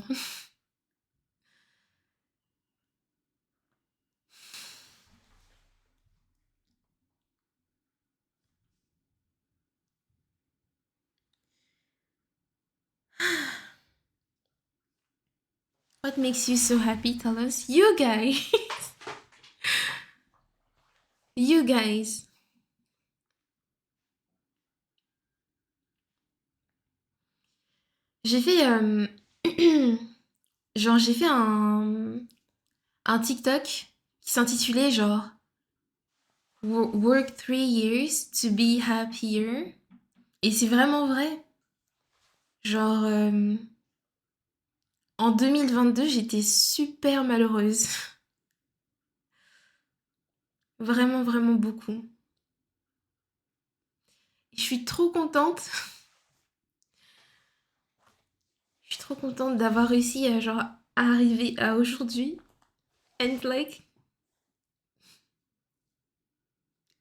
What makes you so happy? Tell us. You guys. You guys. J'ai fait... genre, j'ai fait un TikTok qui s'intitulait genre Work 3 years to be happier. Et c'est vraiment vrai. Genre, en 2022, j'étais super malheureuse. Vraiment, vraiment beaucoup. Je suis trop contente. Je suis trop contente d'avoir réussi à genre à arriver à aujourd'hui. And like,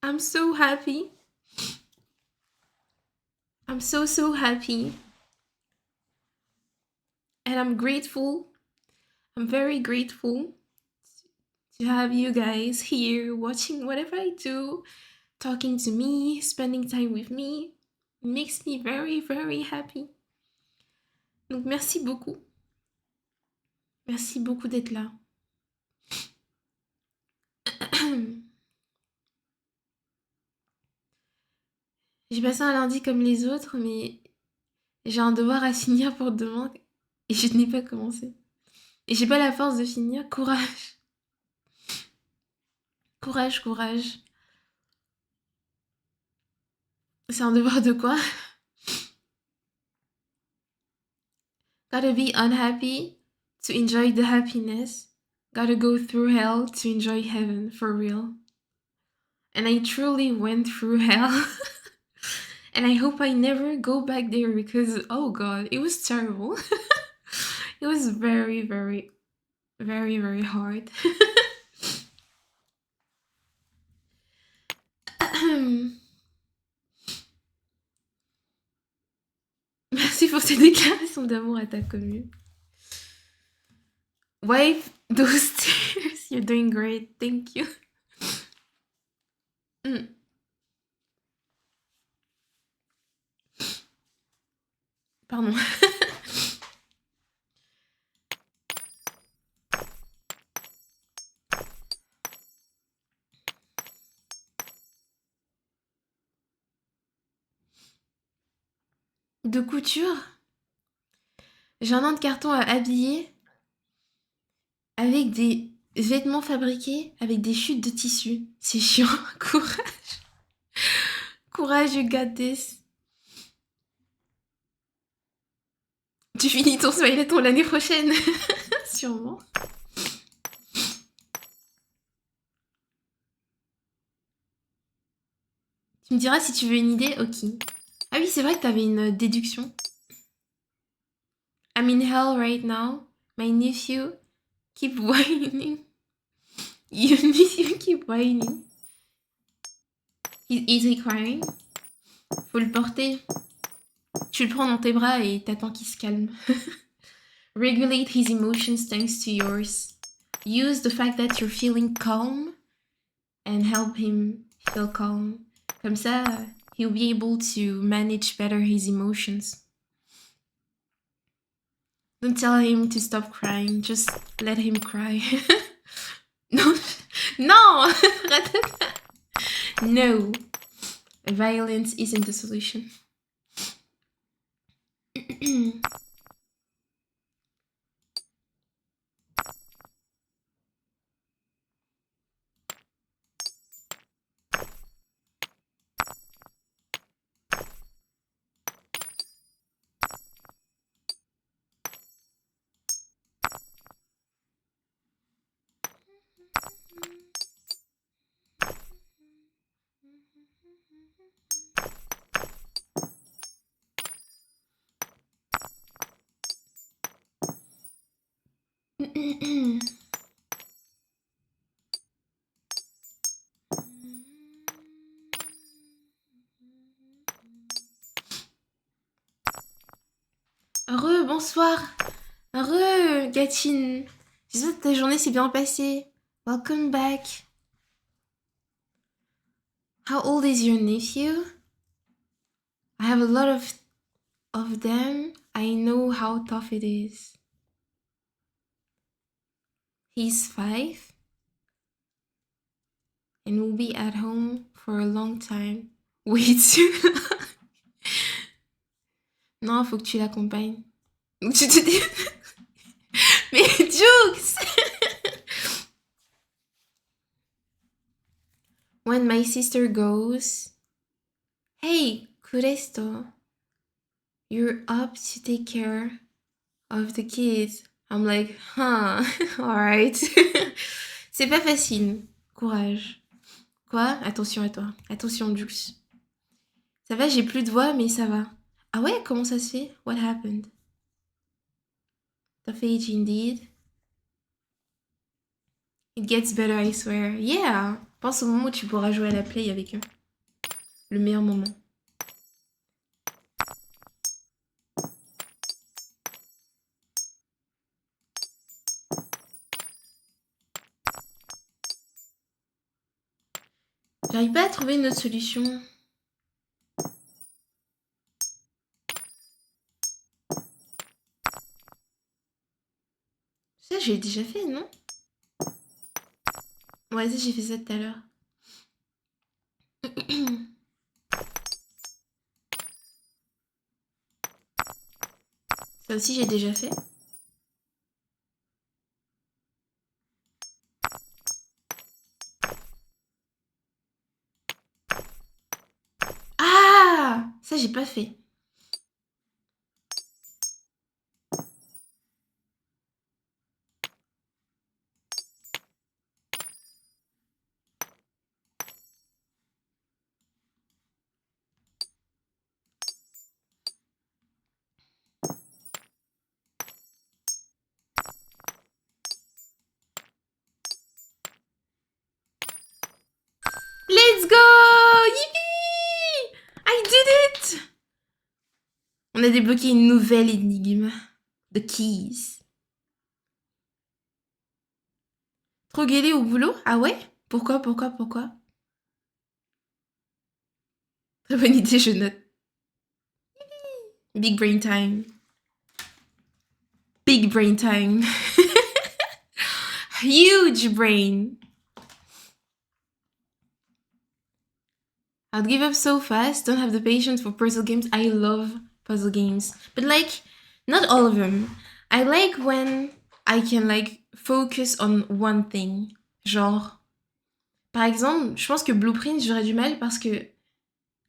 I'm so happy. I'm so happy. And I'm grateful. I'm very grateful to have you guys here watching whatever I do, talking to me, spending time with me. It makes me very, very happy. Donc merci beaucoup. Merci beaucoup d'être là. J'ai passé un lundi comme les autres, mais j'ai un devoir à finir pour demain et je n'ai pas commencé. Et j'ai pas la force de finir. Courage. Courage, courage. C'est un devoir de quoi? Gotta be unhappy to enjoy the happiness. Gotta go through hell to enjoy heaven, for real. And I truly went through hell. And I hope I never go back there because, oh god, it was terrible. It was very, very, very, very hard. Merci pour ces déclarations d'amour à ta commune. Wipe those tears. You're doing great. Thank you. Pardon. De couture. J'ai un an de carton à habiller avec des vêtements fabriqués avec des chutes de tissu. C'est chiant. Courage. Courage, you got this. Tu finis ton smile-a-thon l'année prochaine. Sûrement. Tu me diras si tu veux une idée. Ok. Ah oui, c'est vrai que t'avais une déduction. I'm in hell right now. My nephew keep whining. Your nephew keep whining. Is he crying? Faut le porter. Tu le prends dans tes bras et t'attends qu'il se calme. Regulate his emotions thanks to yours. Use the fact that you're feeling calm and help him feel calm. Comme ça, he'll be able to manage better his emotions. Don't tell him to stop crying, just let him cry. Non, non, no. Violence isn't the solution. Bonsoir. Gatine. J'espère que ta journée s'est bien passée. Welcome back. How old is your nephew? I have a lot of them. I know how tough it is. He's 5 and will be at home for a long time. Way too long. Non, faut que tu l'accompagnes. Donc tu te dis... Mais Jukes! When my sister goes... Hey, Kuresto. You're up to take care of the kids. I'm like, huh, alright. C'est pas facile. Courage. Quoi? Attention à toi. Attention, Jux. Ça va, j'ai plus de voix, mais ça va. Ah ouais, comment ça se fait? What happened? Tough age indeed. It gets better, I swear. Yeah! Pense au moment où tu pourras jouer à la play avec eux. Le meilleur moment. J'arrive pas à trouver une autre solution. Ça, j'ai déjà fait, non? Ouais, ça, j'ai fait ça tout à l'heure. Ça aussi, j'ai déjà fait. Ah! Ça, j'ai pas fait. Let's go! Yippee! I did it! On a débloqué une nouvelle énigme. The keys. Trop gueulé au boulot? Ah ouais? Pourquoi? Très bonne idée, je note. Big brain time. Big brain time. Huge brain. I'd give up so fast. Don't have the patience for puzzle games. I love puzzle games. But like, not all of them. I like when I can like focus on one thing. Genre, par exemple, je pense que Blueprint, j'aurais du mal parce que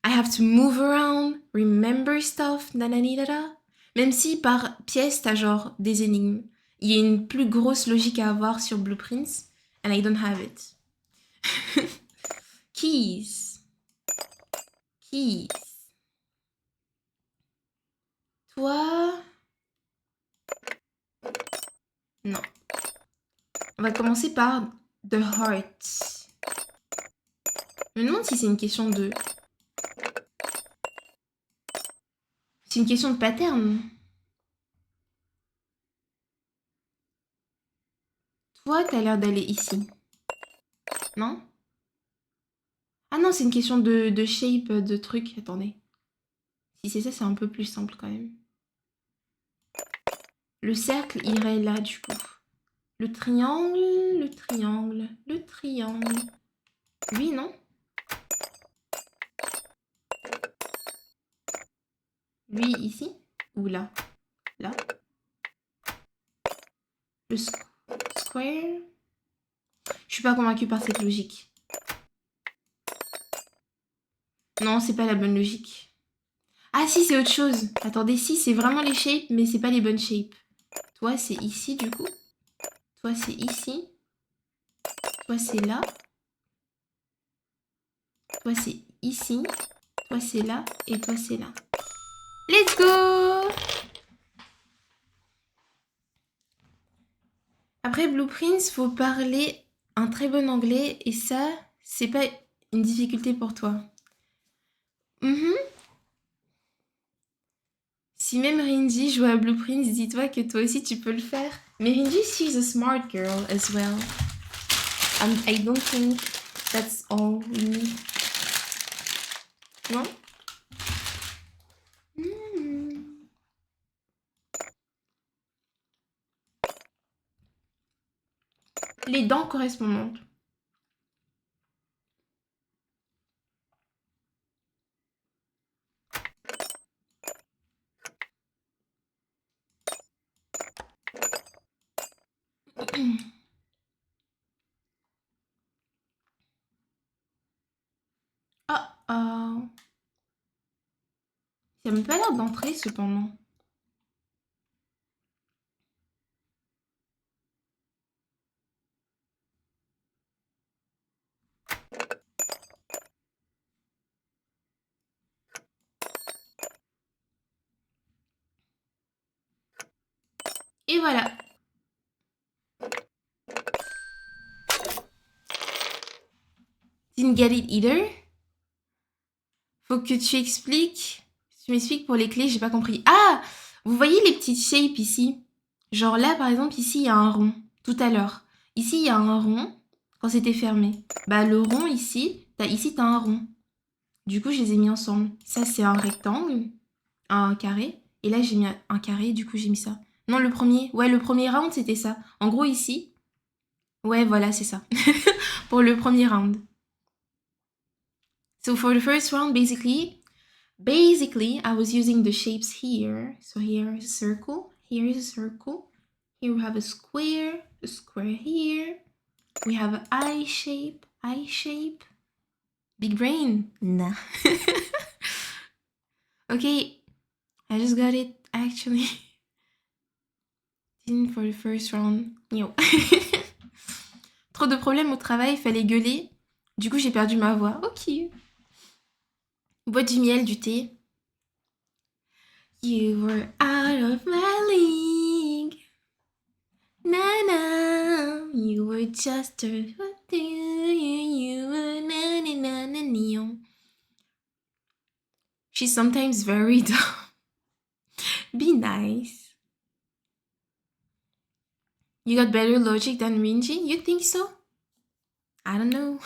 I have to move around, remember stuff, nananidada. Même si par pièce, t'as genre des énigmes. Il y a une plus grosse logique à avoir sur Blueprints, and I don't have it. Keys. Keys. Toi... Non. On va commencer par The Heart. Je me demande si c'est une question de... C'est une question de pattern. Toi, t'as l'air d'aller ici. Non? Ah non, c'est une question de shape, de truc. Attendez. Si c'est ça, c'est un peu plus simple quand même. Le cercle irait là, du coup. Le triangle, le triangle, le triangle. Oui, non? Lui, ici? Ou là? Là? Le square? Je suis pas convaincue par cette logique. Non, c'est pas la bonne logique. Ah si, c'est autre chose. Attendez, si, c'est vraiment les shapes, mais c'est pas les bonnes shapes. Toi, c'est ici, du coup. Toi, c'est ici. Toi, c'est là. Toi, c'est ici. Toi, c'est là. Et toi, c'est là. Let's go! Après Blueprints, faut parler un très bon anglais. Et ça, c'est pas une difficulté pour toi. Si même Rinji joue à Blueprints, dis-toi que toi aussi tu peux le faire. Mais Rinji, she's a smart girl as well. I don't think that's all we need. Non? Les dents correspondantes. Ah ah. Ça me pas l'air d'entrer cependant. Et voilà. Didn't get it either. Faut que tu expliques. Tu m'expliques pour les clés, j'ai pas compris. Ah! Vous voyez les petites shapes ici? Genre là, par exemple, ici, il y a un rond. Tout à l'heure. Ici, il y a un rond quand c'était fermé. Bah, le rond ici, t'as un rond. Du coup, je les ai mis ensemble. Ça, c'est un rectangle, un carré. Et là, j'ai mis un carré, du coup, j'ai mis ça. Non, le premier. Ouais, le premier round, c'était ça. En gros, ici. Ouais, voilà, c'est ça. Pour le premier round. So, for the first round, basically, I was using the shapes here. So, here is a circle. Here is a circle. Here we have a square here. We have an eye shape. Big brain? Nah. Okay, I just got it, actually. In for the first round. Yo. Trop de problèmes au travail, fallait gueuler. Du coup, j'ai perdu ma voix. Ok. Bois du miel, du thé. You were out of my league. Na you were just a... You were na. She's sometimes very dumb. nice. You got better logic than Rinji? You think so? I don't know.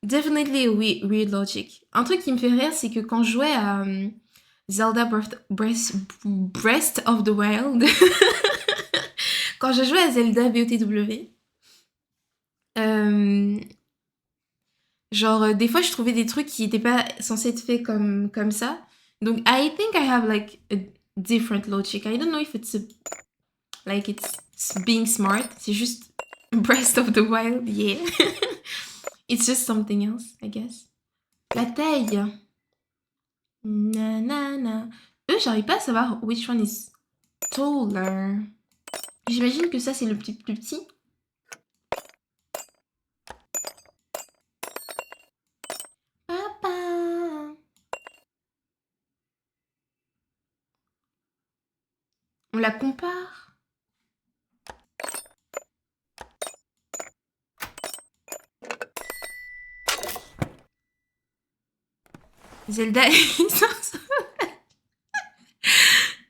Definitely a weird logic. Un truc qui me fait rire, c'est que quand je jouais à Zelda Breath of the Wild, quand je jouais à Zelda BOTW, genre des fois je trouvais des trucs qui n'étaient pas censés être faits comme ça. Donc I think I have like a different logic. I don't know if it's it's being smart. C'est juste Breath of the Wild, yeah. It's just something else, I guess. La taille. Nanana. Eux, j'arrive pas à savoir which one is taller. J'imagine que ça, c'est le plus petit. Papa. On la compare. Zelda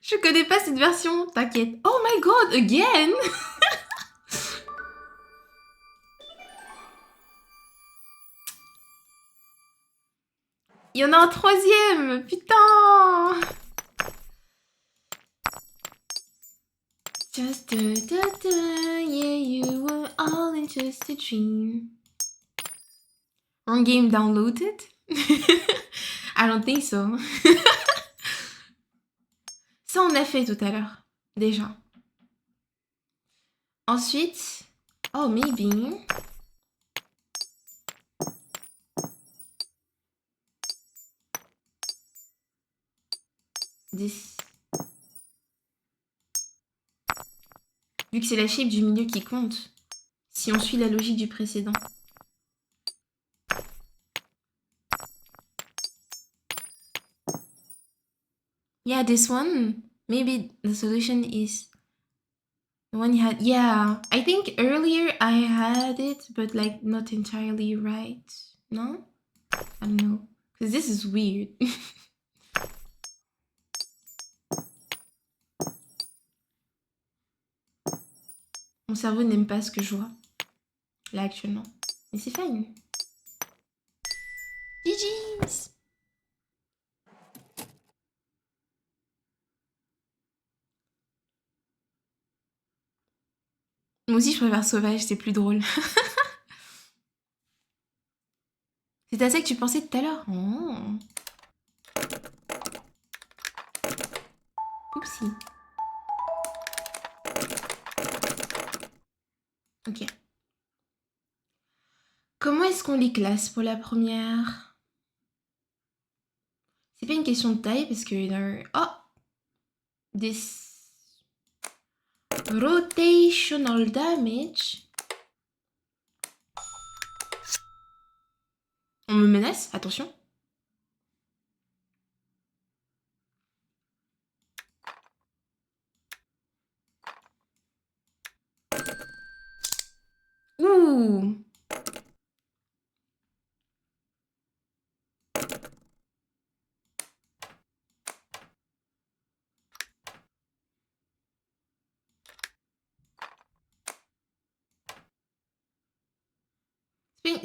Je connais pas cette version, t'inquiète. Oh my god, again. Il y en a un troisième, putain. Just yeah, you were all in just a dream. Wrong game downloaded? I don't think so. Ça, on a fait tout à l'heure, déjà. Ensuite, oh, maybe. This. Vu que c'est la shape du milieu qui compte, si on suit la logique du précédent. Yeah, this one, maybe the solution is the one you had. Yeah, I think earlier I had it, but like not entirely right. No? I don't know. Because this is weird. Mon cerveau n'aime pas ce que je vois, là actuellement. Mais c'est fine. GG's! Moi aussi, je préfère sauvage, c'est plus drôle. C'est à ça que tu pensais tout à l'heure. Oh. Oupsie. Ok. Comment est-ce qu'on les classe pour la première? C'est pas une question de taille parce que... Oh! This... Rotational damage. On me menace? Attention. Ouh!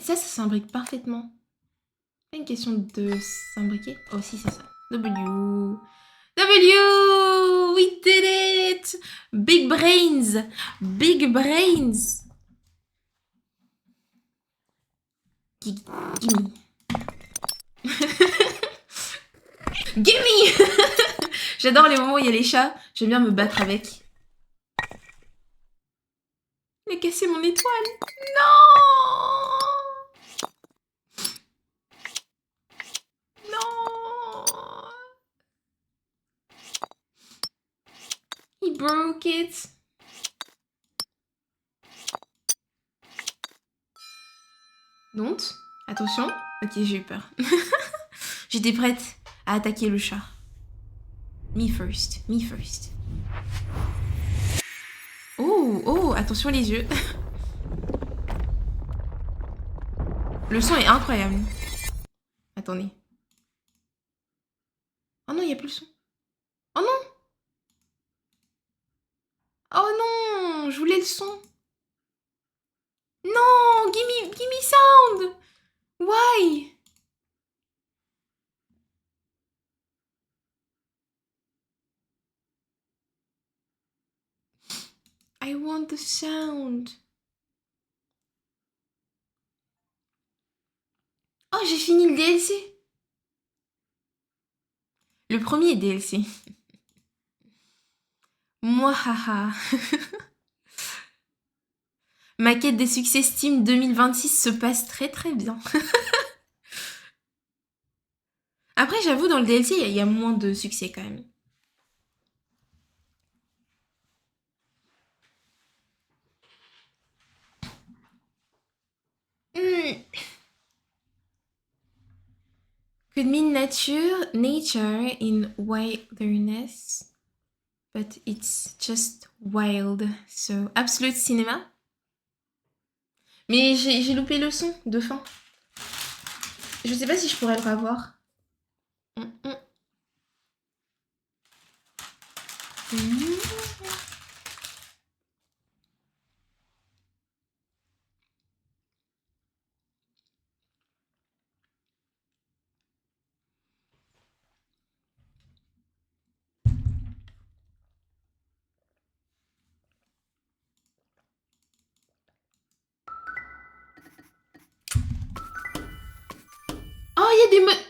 Ça s'imbrique parfaitement. C'est pas une question de s'imbriquer. Oh si, c'est ça. W. W! We did it! Big brains! Big brains! Gimme. Gimme! J'adore les moments où il y a les chats. J'aime bien me battre avec. Il a cassé mon étoile. Non! Non! He broke it. Don't. Attention. Ok, j'ai eu peur. J'étais prête à attaquer le chat. Me first. Me first. Oh, oh, attention les yeux. Le son est incroyable. Attendez. Oh non, il n'y a plus le son. Oh non! Oh non! Je voulais le son. Non! Give me sound! Why? I want the sound. Oh, j'ai fini le DLC. Le premier DLC. Moi, haha. Ma quête des succès Steam 2026 se passe très très bien. Après, j'avoue, dans le DLC, il y a moins de succès quand même. Hmm. Could mean nature in wilderness, but it's just wild. So, Absolute Cinema. Mais j'ai loupé le son de fin. Je sais pas si je pourrais le revoir. Mm, mm. Oh, il y a des mots.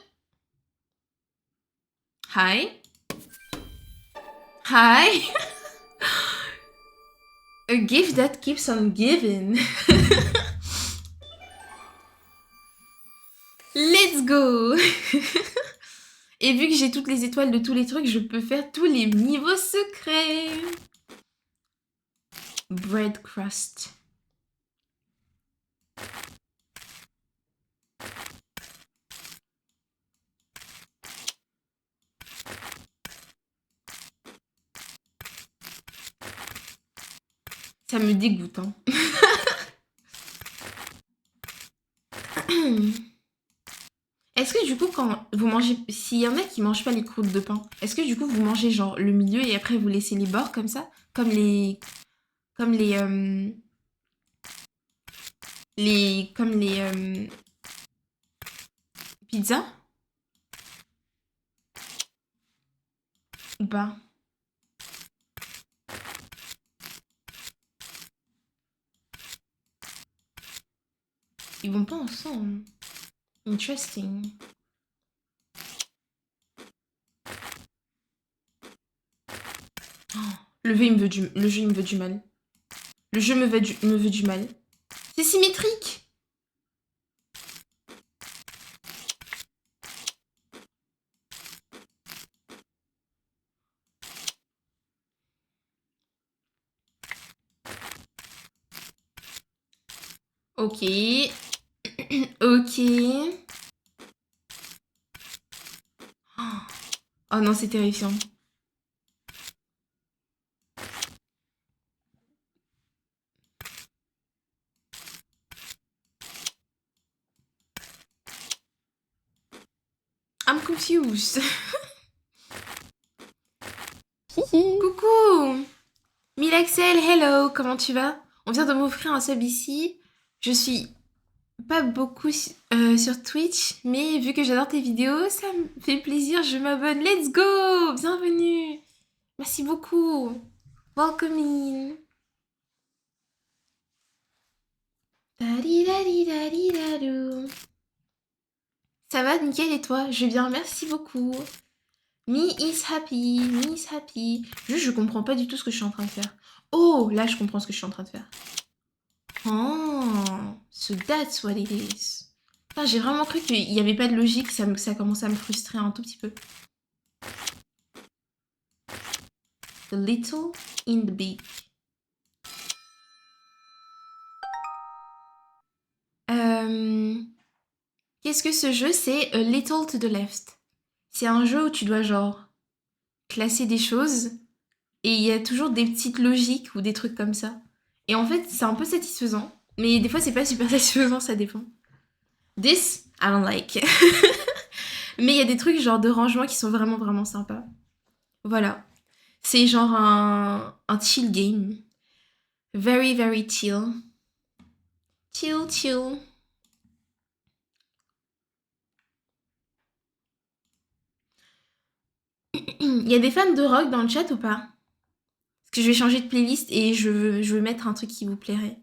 Hi. Hi. A gift that keeps on giving. Let's go. Et vu que j'ai toutes les étoiles de tous les trucs, je peux faire tous les niveaux secrets. Bread crust. Ça me dégoûte, hein. Est-ce que du coup, quand vous mangez... S'il y en a qui mangent pas les croûtes de pain, est-ce que du coup, vous mangez genre le milieu et après vous laissez les bords comme ça? Comme les... Comme les... Comme les... Pizzas? Ou pas? Ils vont pas ensemble. Interesting. Oh, le jeu, il me veut le jeu, il me veut du mal. Le jeu me veut du mal. C'est symétrique. Ok. Ok. Oh non, c'est terrifiant. I'm confused. Coucou. Milaxel, hello, comment tu vas? On vient de m'offrir un sub ici. Je suis pas beaucoup sur Twitch, mais vu que j'adore tes vidéos, ça me fait plaisir, je m'abonne. Let's go! Bienvenue! Merci beaucoup. Welcome in. Dadidadidadidadou. Ça va, nickel, et toi? Je vais bien, merci beaucoup. Me is happy, me is happy. Juste, je comprends pas du tout ce que je suis en train de faire. Oh, là, je comprends ce que je suis en train de faire. Oh, so that's what it is. Putain, j'ai vraiment cru qu'il n'y avait pas de logique, ça commençait à me frustrer un tout petit peu. The little in the big. Qu'est-ce que ce jeu? C'est A Little to the Left. C'est un jeu où tu dois genre classer des choses et il y a toujours des petites logiques ou des trucs comme ça. Et en fait, c'est un peu satisfaisant, mais des fois c'est pas super satisfaisant, ça dépend. This, I don't like. Mais il y a des trucs genre de rangement qui sont vraiment vraiment sympas. Voilà. C'est genre un chill game. Very, very chill. Chill, chill. Il y a des fans de rock dans le chat ou pas? Parce que je vais changer de playlist et je veux mettre un truc qui vous plairait.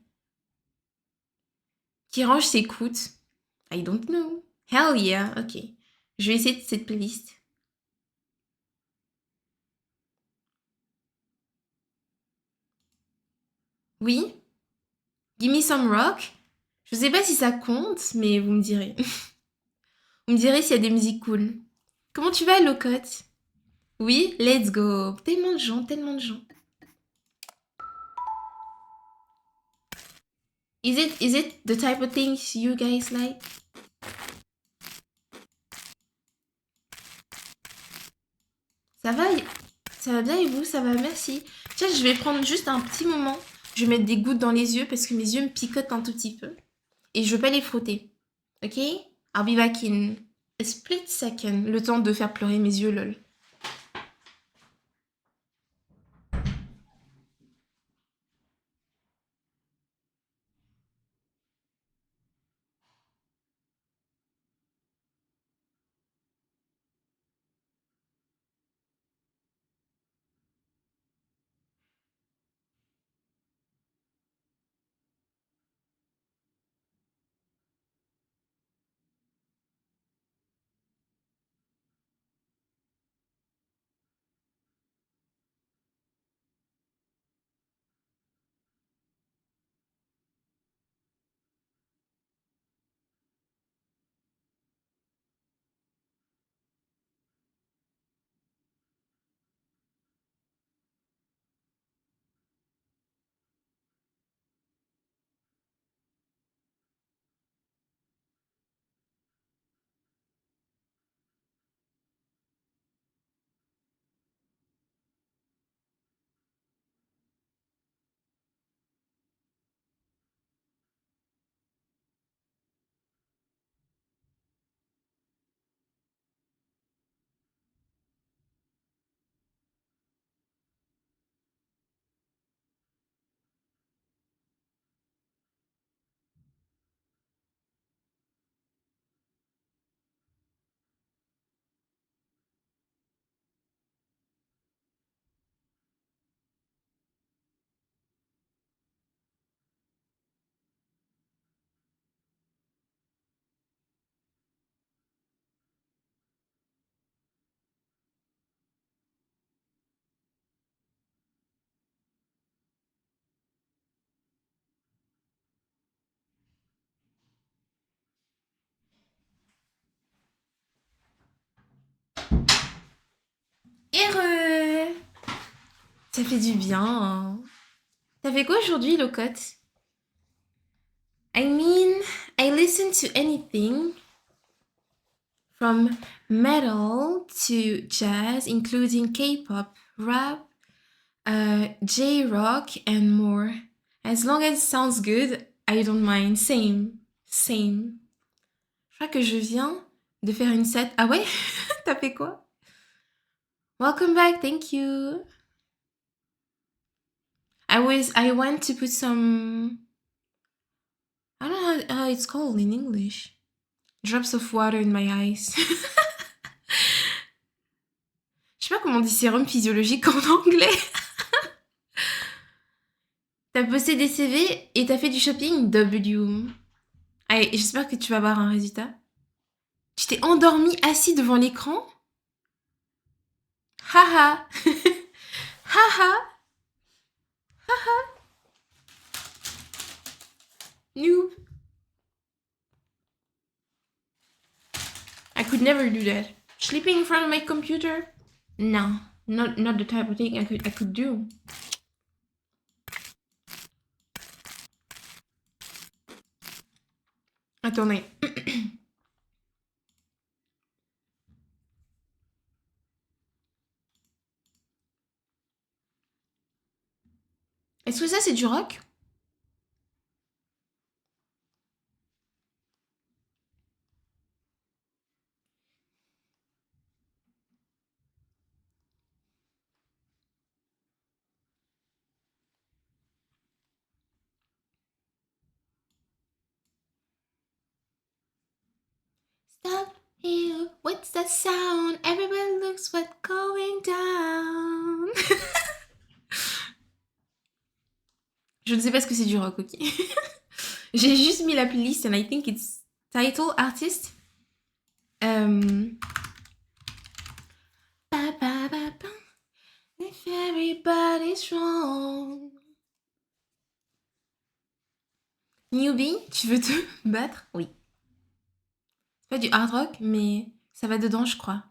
Qui range s'écoute. I don't know. Hell yeah, ok. Je vais essayer de cette playlist. Oui? Gimme some rock? Je sais pas si ça compte, mais vous me direz. Vous me direz s'il y a des musiques cool. Comment tu vas, Locotte? Oui? Let's go. Tellement de gens, tellement de gens. Is it the type of things you guys like? Ça va? Ça va bien et vous? Ça va, merci. Tiens, je vais prendre juste un petit moment. Je vais mettre des gouttes dans les yeux parce que mes yeux me picotent un tout petit peu. Et je veux pas les frotter. Ok? I'll be back in a split second. Le temps de faire pleurer mes yeux, lol. Heureux! Ça fait du bien, hein. T'as fait quoi aujourd'hui, Locotte? I mean, I listen to anything from metal to jazz, including K-pop, rap, J-rock, and more. As long as it sounds good, I don't mind. Same. Same. Je crois que je viens de faire une set. Ah ouais? T'as fait quoi? Welcome back, thank you. I went to put some, I don't know how it's called in English. Drops of water in my eyes. Je sais pas comment on dit sérum physiologique en anglais. T'as posté des CV et t'as fait du shopping W. Allez, j'espère que tu vas avoir un résultat. Tu t'es endormi assis devant l'écran? Haha. Haha. Noob. I could never do that. Sleeping in front of my computer? No, not the type of thing I could do. Attendez. Est-ce que ça c'est du rock? Stop here, what's that sound? Everybody looks what's going down. Je ne sais pas ce que c'est du rock, ok. J'ai juste mis la playlist and I think it's title artist. Ba, ba, ba, ba. If everybody's wrong. Newbie, tu veux te battre? Oui. C'est pas du hard rock, mais ça va dedans, je crois.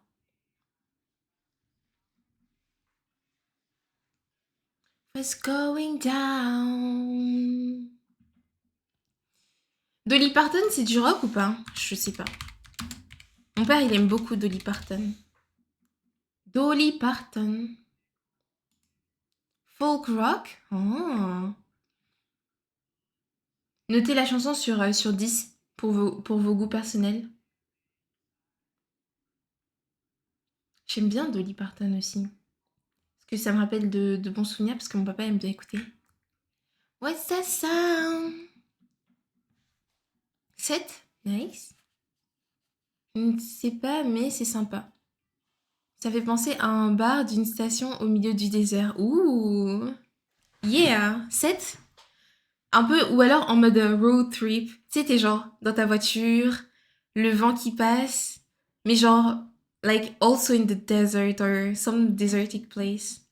What's going down? Dolly Parton, c'est du rock ou pas? Je sais pas. Mon père, il aime beaucoup Dolly Parton. Dolly Parton. Folk rock? Oh. Notez la chanson sur 10 pour vos goûts personnels. J'aime bien Dolly Parton aussi. Parce que ça me rappelle de bons souvenirs, parce que mon papa aime bien écouter. What's that sound? 7? Nice. Je ne sais pas, mais c'est sympa. Ça fait penser à un bar d'une station au milieu du désert. Ouh! Yeah! 7? Un peu, ou alors en mode road trip. Tu sais, t'es genre dans ta voiture, le vent qui passe, mais genre, like, also in the desert or some desertic place.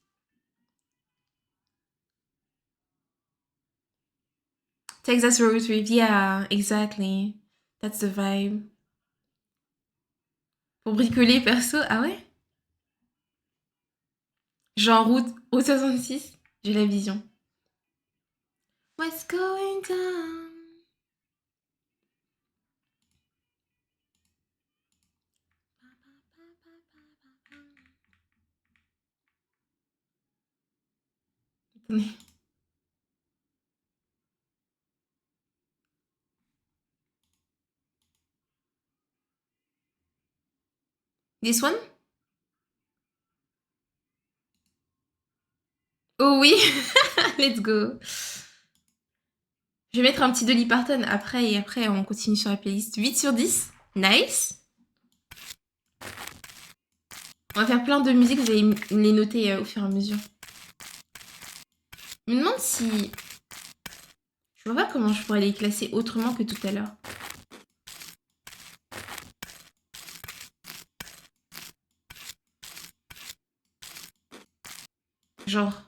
Texas road trip, yeah, exactly. That's the vibe. Pour bricoler perso, ah ouais? Genre route 66, j'ai la vision. What's going down? Attendez. This one? Oh oui! Let's go! Je vais mettre un petit Dolly Parton après et après on continue sur la playlist. 8 sur 10. Nice! On va faire plein de musiques, vous allez me les noter au fur et à mesure. Je me demande si... Je vois pas comment je pourrais les classer autrement que tout à l'heure. Genre...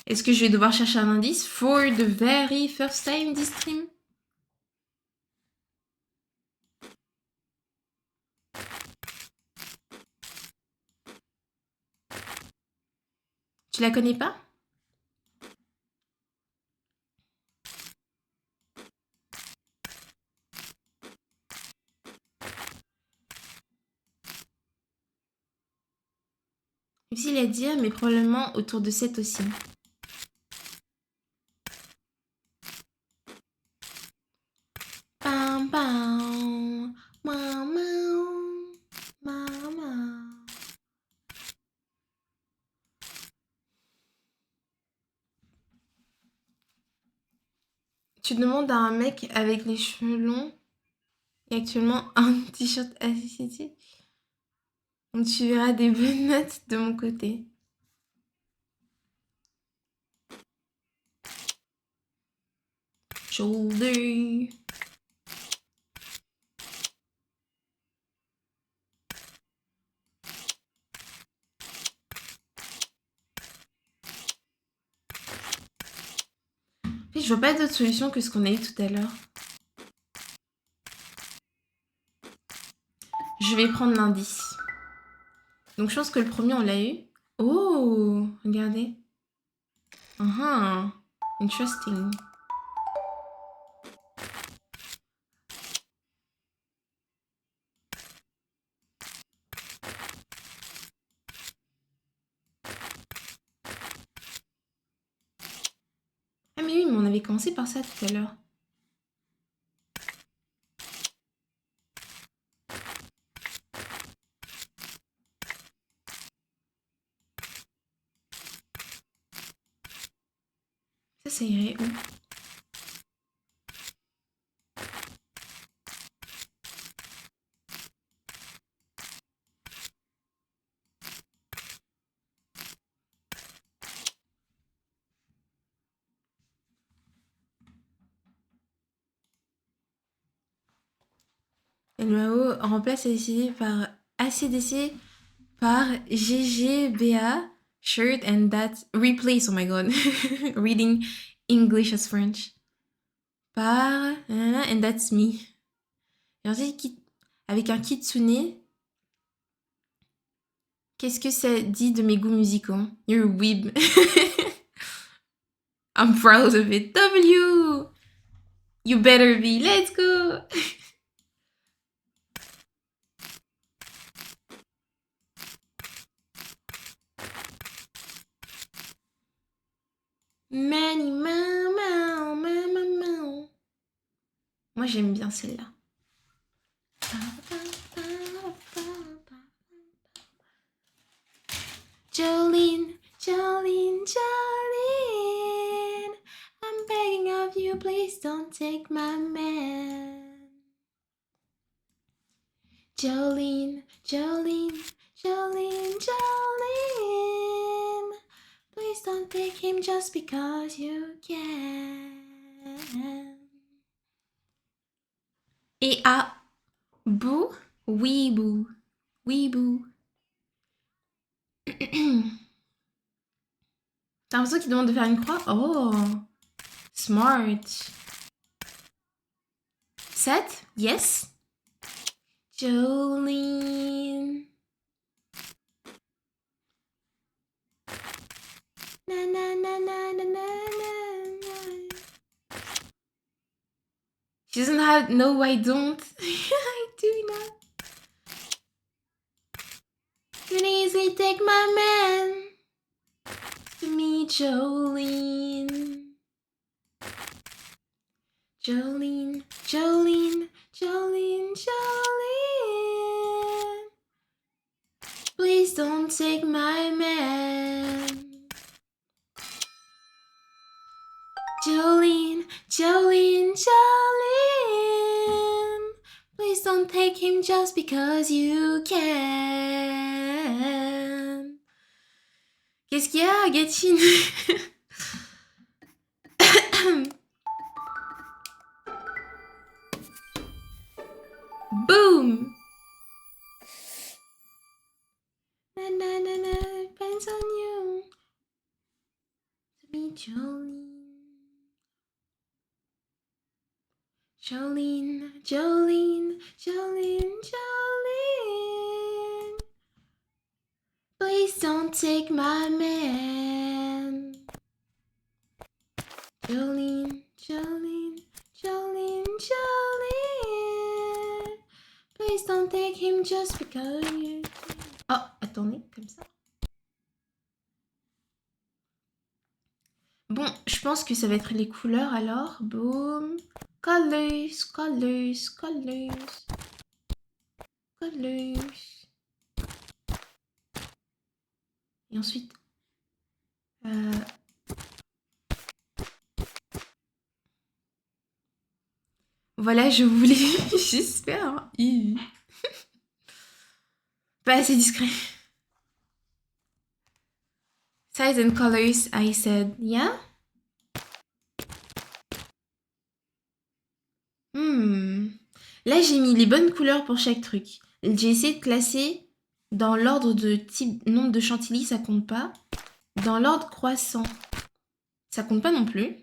Est-ce que je vais devoir chercher un indice? For the very first time this stream? Tu la connais pas? Difficile à dire, mais probablement autour de 7 aussi. Bam, bam. Maman. Maman. Tu demandes à un mec avec les cheveux longs et actuellement un t-shirt ACCT. Donc tu verras des bonnes notes de mon côté. Shoulder. En fait, je vois pas d'autre solution que ce qu'on a eu tout à l'heure. Je vais prendre l'indice. Donc je pense que le premier on l'a eu. Oh, regardez. Interesting. Ah mais oui, mais on avait commencé par ça tout à l'heure. Ça irait où? LMAO remplace ACDC par ACDC par GGBA, shirt and that replace, oh my god, reading English as French, par and that's me. Et ensuite, avec un kitsune, qu'est-ce que ça dit de mes goûts musicaux? You're a weeb. I'm proud of it. W! You better be. Let's go! Mani mau. Moi, j'aime bien celle-là. Jolene, Jolene, Jolene, I'm begging of you, please don't take my man. Jolene, Jolene, Jolene, Jolene, please don't take him just because you can. Et à Boo, Weeboo, Weeboo. T'as l'impression qu'il demande de faire une croix? Oh, smart. 7? Yes. Jolene. Na na na na na na na. She doesn't have. No, I don't. I do not. You can easily take my man. To me, Jolene. Jolene, Jolene, Jolene, Jolene. Please don't take my man. Jolene, Jolene, Jolene. Please don't take him just because you can. Qu'est-ce qu'il y a, Gatine? Boom! Na na na na, depends on you. To be Jolene. Jolene, Jolene, Jolene, Jolene. Please don't take my man. Jolene, Jolene, Jolene, Jolene. Please don't take him just because you can. Oh, attendez, comme ça. Bon, je pense que ça va être les couleurs alors. Boom. Colors, colors, colors. Colors. Et ensuite... Voilà, je voulais... J'espère. Pas assez discret. Size and colors, I said. Yeah? Là, j'ai mis les bonnes couleurs pour chaque truc. J'ai essayé de classer dans l'ordre de type nombre de chantilly, ça compte pas. Dans l'ordre croissant, ça compte pas non plus.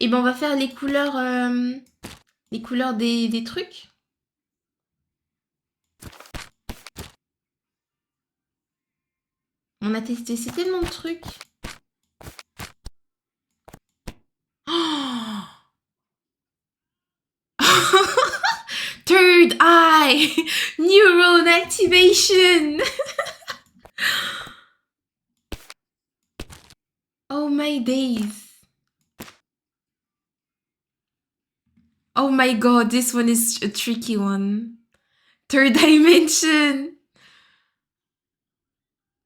Et ben on va faire les couleurs des trucs. On a testé tellement de trucs. Oh. Third eye, neuron activation. Oh my days. Oh my god, this one is a tricky one. Third Dimension.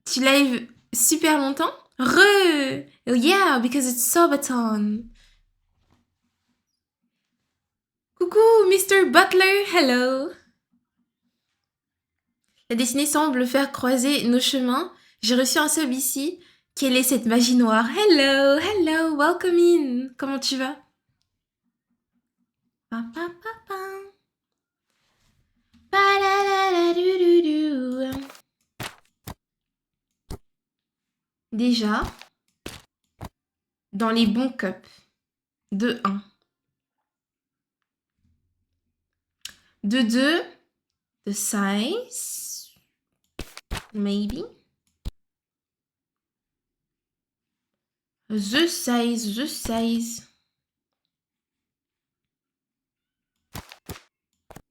Tu live super longtemps? Yeah, because it's Sabaton. Coucou, Mr. Butler, hello. La destinée semble faire croiser nos chemins. J'ai reçu un sub ici. Quelle est cette magie noire? Hello, hello, welcome in. Comment tu vas? Pa, pa, pa, pa. Pa, la, la, la, du, du, du. Déjà, dans les bons cups, de 1. De 2, the size, maybe. The size.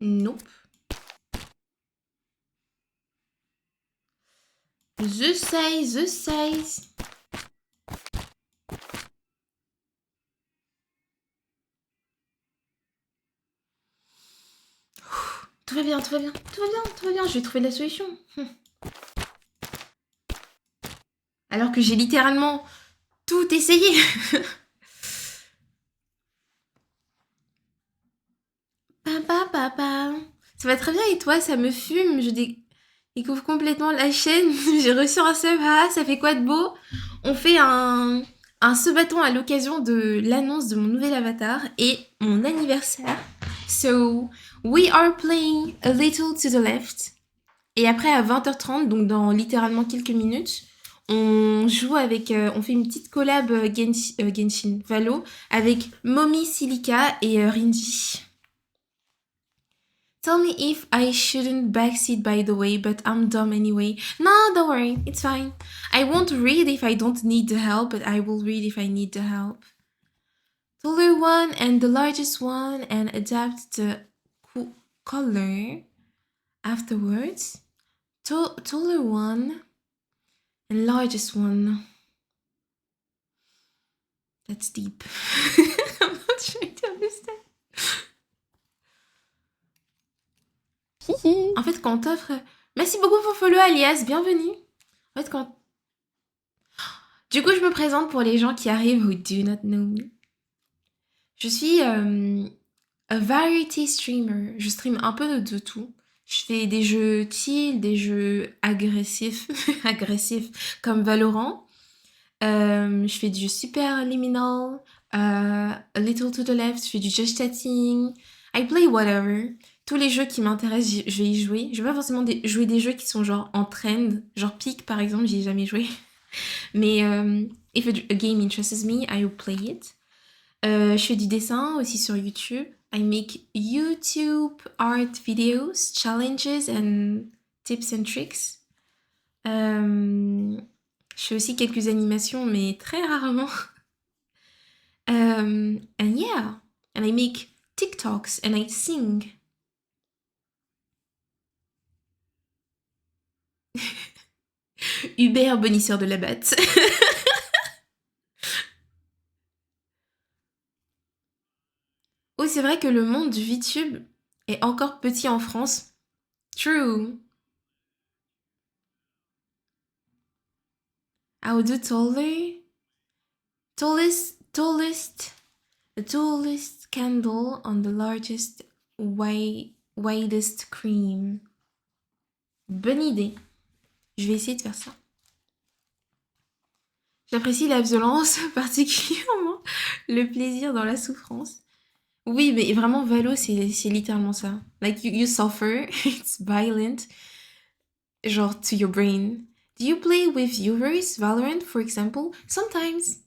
Nope. The size. Tout va bien. Je vais trouver la solution. Alors que j'ai littéralement tout essayé. Papa. Ça va très bien et toi, ça me fume. Je découvre complètement la chaîne. J'ai reçu un sub. Ah, ça fait quoi de beau? On fait un subathon à l'occasion de l'annonce de mon nouvel avatar et mon anniversaire. So, we are playing a little to the left. Et après, à 20h30, donc dans littéralement quelques minutes, on joue avec... on fait une petite collab Genshin Valo avec Mommy Silica et Rinji. Tell me if I shouldn't backseat by the way, but I'm dumb anyway. No, don't worry, it's fine. I won't read if I don't need the help, but I will read if I need the help. Taller one and the largest one and adapt the color afterwards. Taller one and largest one. That's deep. I'm not sure to understand. En fait, quand on t'offre... Merci beaucoup pour follow, alias, bienvenue. En fait, quand... Du coup, je me présente pour les gens qui arrivent who do not know me. Je suis a variety streamer. Je stream un peu de tout. Je fais des jeux chill, des jeux agressifs, comme Valorant. Je fais du Super Liminal, A Little to the Left, je fais du Just Chatting. I play whatever. Tous les jeux qui m'intéressent, je vais y jouer. Je vais pas forcément jouer des jeux qui sont genre en trend. Genre Peak par exemple, j'y ai jamais joué. Mais if a game interests me, I will play it. Je fais du dessin aussi sur YouTube. I make YouTube art videos, challenges and tips and tricks. Je fais aussi quelques animations, mais très rarement. And yeah, and I make TikToks and I sing. Hubert, bonisseur de la batte. Oh, c'est vrai que le monde du VTube est encore petit en France. True. I would do taller. The tallest candle on the largest, widest cream. Bonne idée. Je vais essayer de faire ça. J'apprécie la violence, particulièrement le plaisir dans la souffrance. Oui, mais vraiment, Valo, c'est littéralement ça. Like, you suffer, it's violent, genre to your brain. Do you play with viewers, Valorant, for example? Sometimes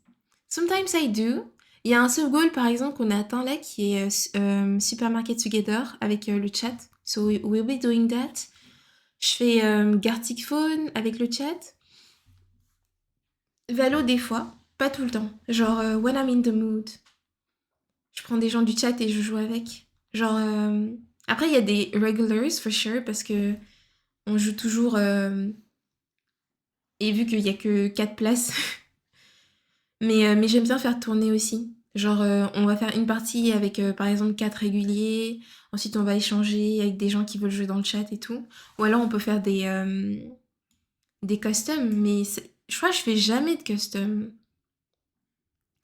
I do. Il y a un sub goal, par exemple, qu'on a atteint là, qui est Supermarket Together, avec le chat. So, we'll be doing that. Je fais Gartic Phone avec le chat. Valo, des fois, pas tout le temps. Genre, when I'm in the mood. Je prends des gens du chat et je joue avec. Genre, après, il y a des regulars, for sure, parce que on joue toujours... Et vu qu'il y a que 4 places... mais j'aime bien faire tourner aussi. Genre, on va faire une partie avec, par exemple, 4 réguliers. Ensuite, on va échanger avec des gens qui veulent jouer dans le chat et tout. Ou alors, on peut faire des customs. Mais je crois que je fais jamais de custom.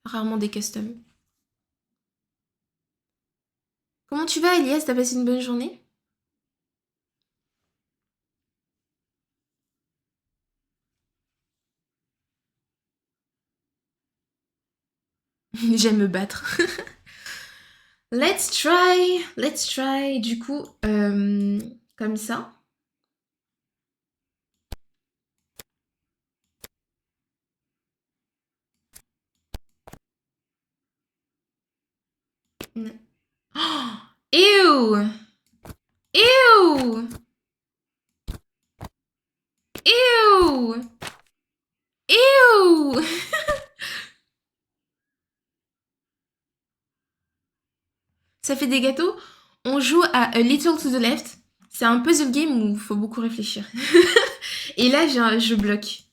Rarement des customs. Comment tu vas, Elias? T'as passé une bonne journée? J'aime me battre. Let's try, let's try. Du coup, comme ça. Oh, ew! Ew! Ew! Ew! Ça fait des gâteaux. On joue à A Little to the Left. C'est un puzzle game où il faut beaucoup réfléchir. Et là, je bloque.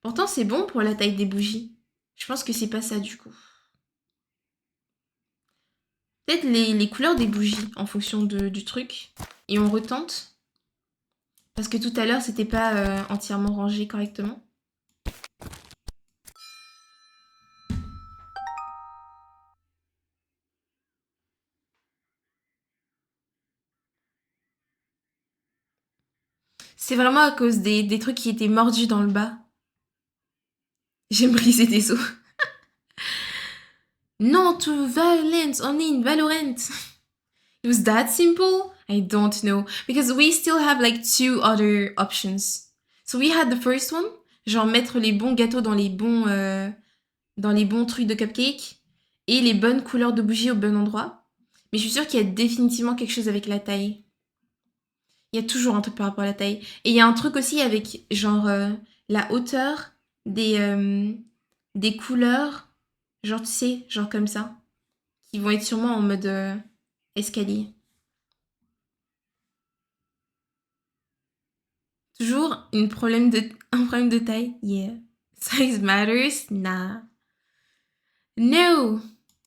Pourtant, c'est bon pour la taille des bougies. Je pense que c'est pas ça du coup. Peut-être les couleurs des bougies en fonction du truc. Et on retente. Parce que tout à l'heure, c'était pas entièrement rangé correctement. C'est vraiment à cause des trucs qui étaient mordus dans le bas. J'aime briser des os. Non to violence, only in Valorant. It was that simple? I don't know. Because we still have like two other options. So we had the first one, genre mettre les bons gâteaux dans les bons trucs de cupcake et les bonnes couleurs de bougies au bon endroit. Mais je suis sûre qu'il y a définitivement quelque chose avec la taille. Il y a toujours un truc par rapport à la taille. Et il y a un truc aussi avec genre la hauteur des couleurs, genre tu sais, genre comme ça, qui vont être sûrement en mode escalier. Toujours un problème de taille? Yeah. Size matters? Nah. No!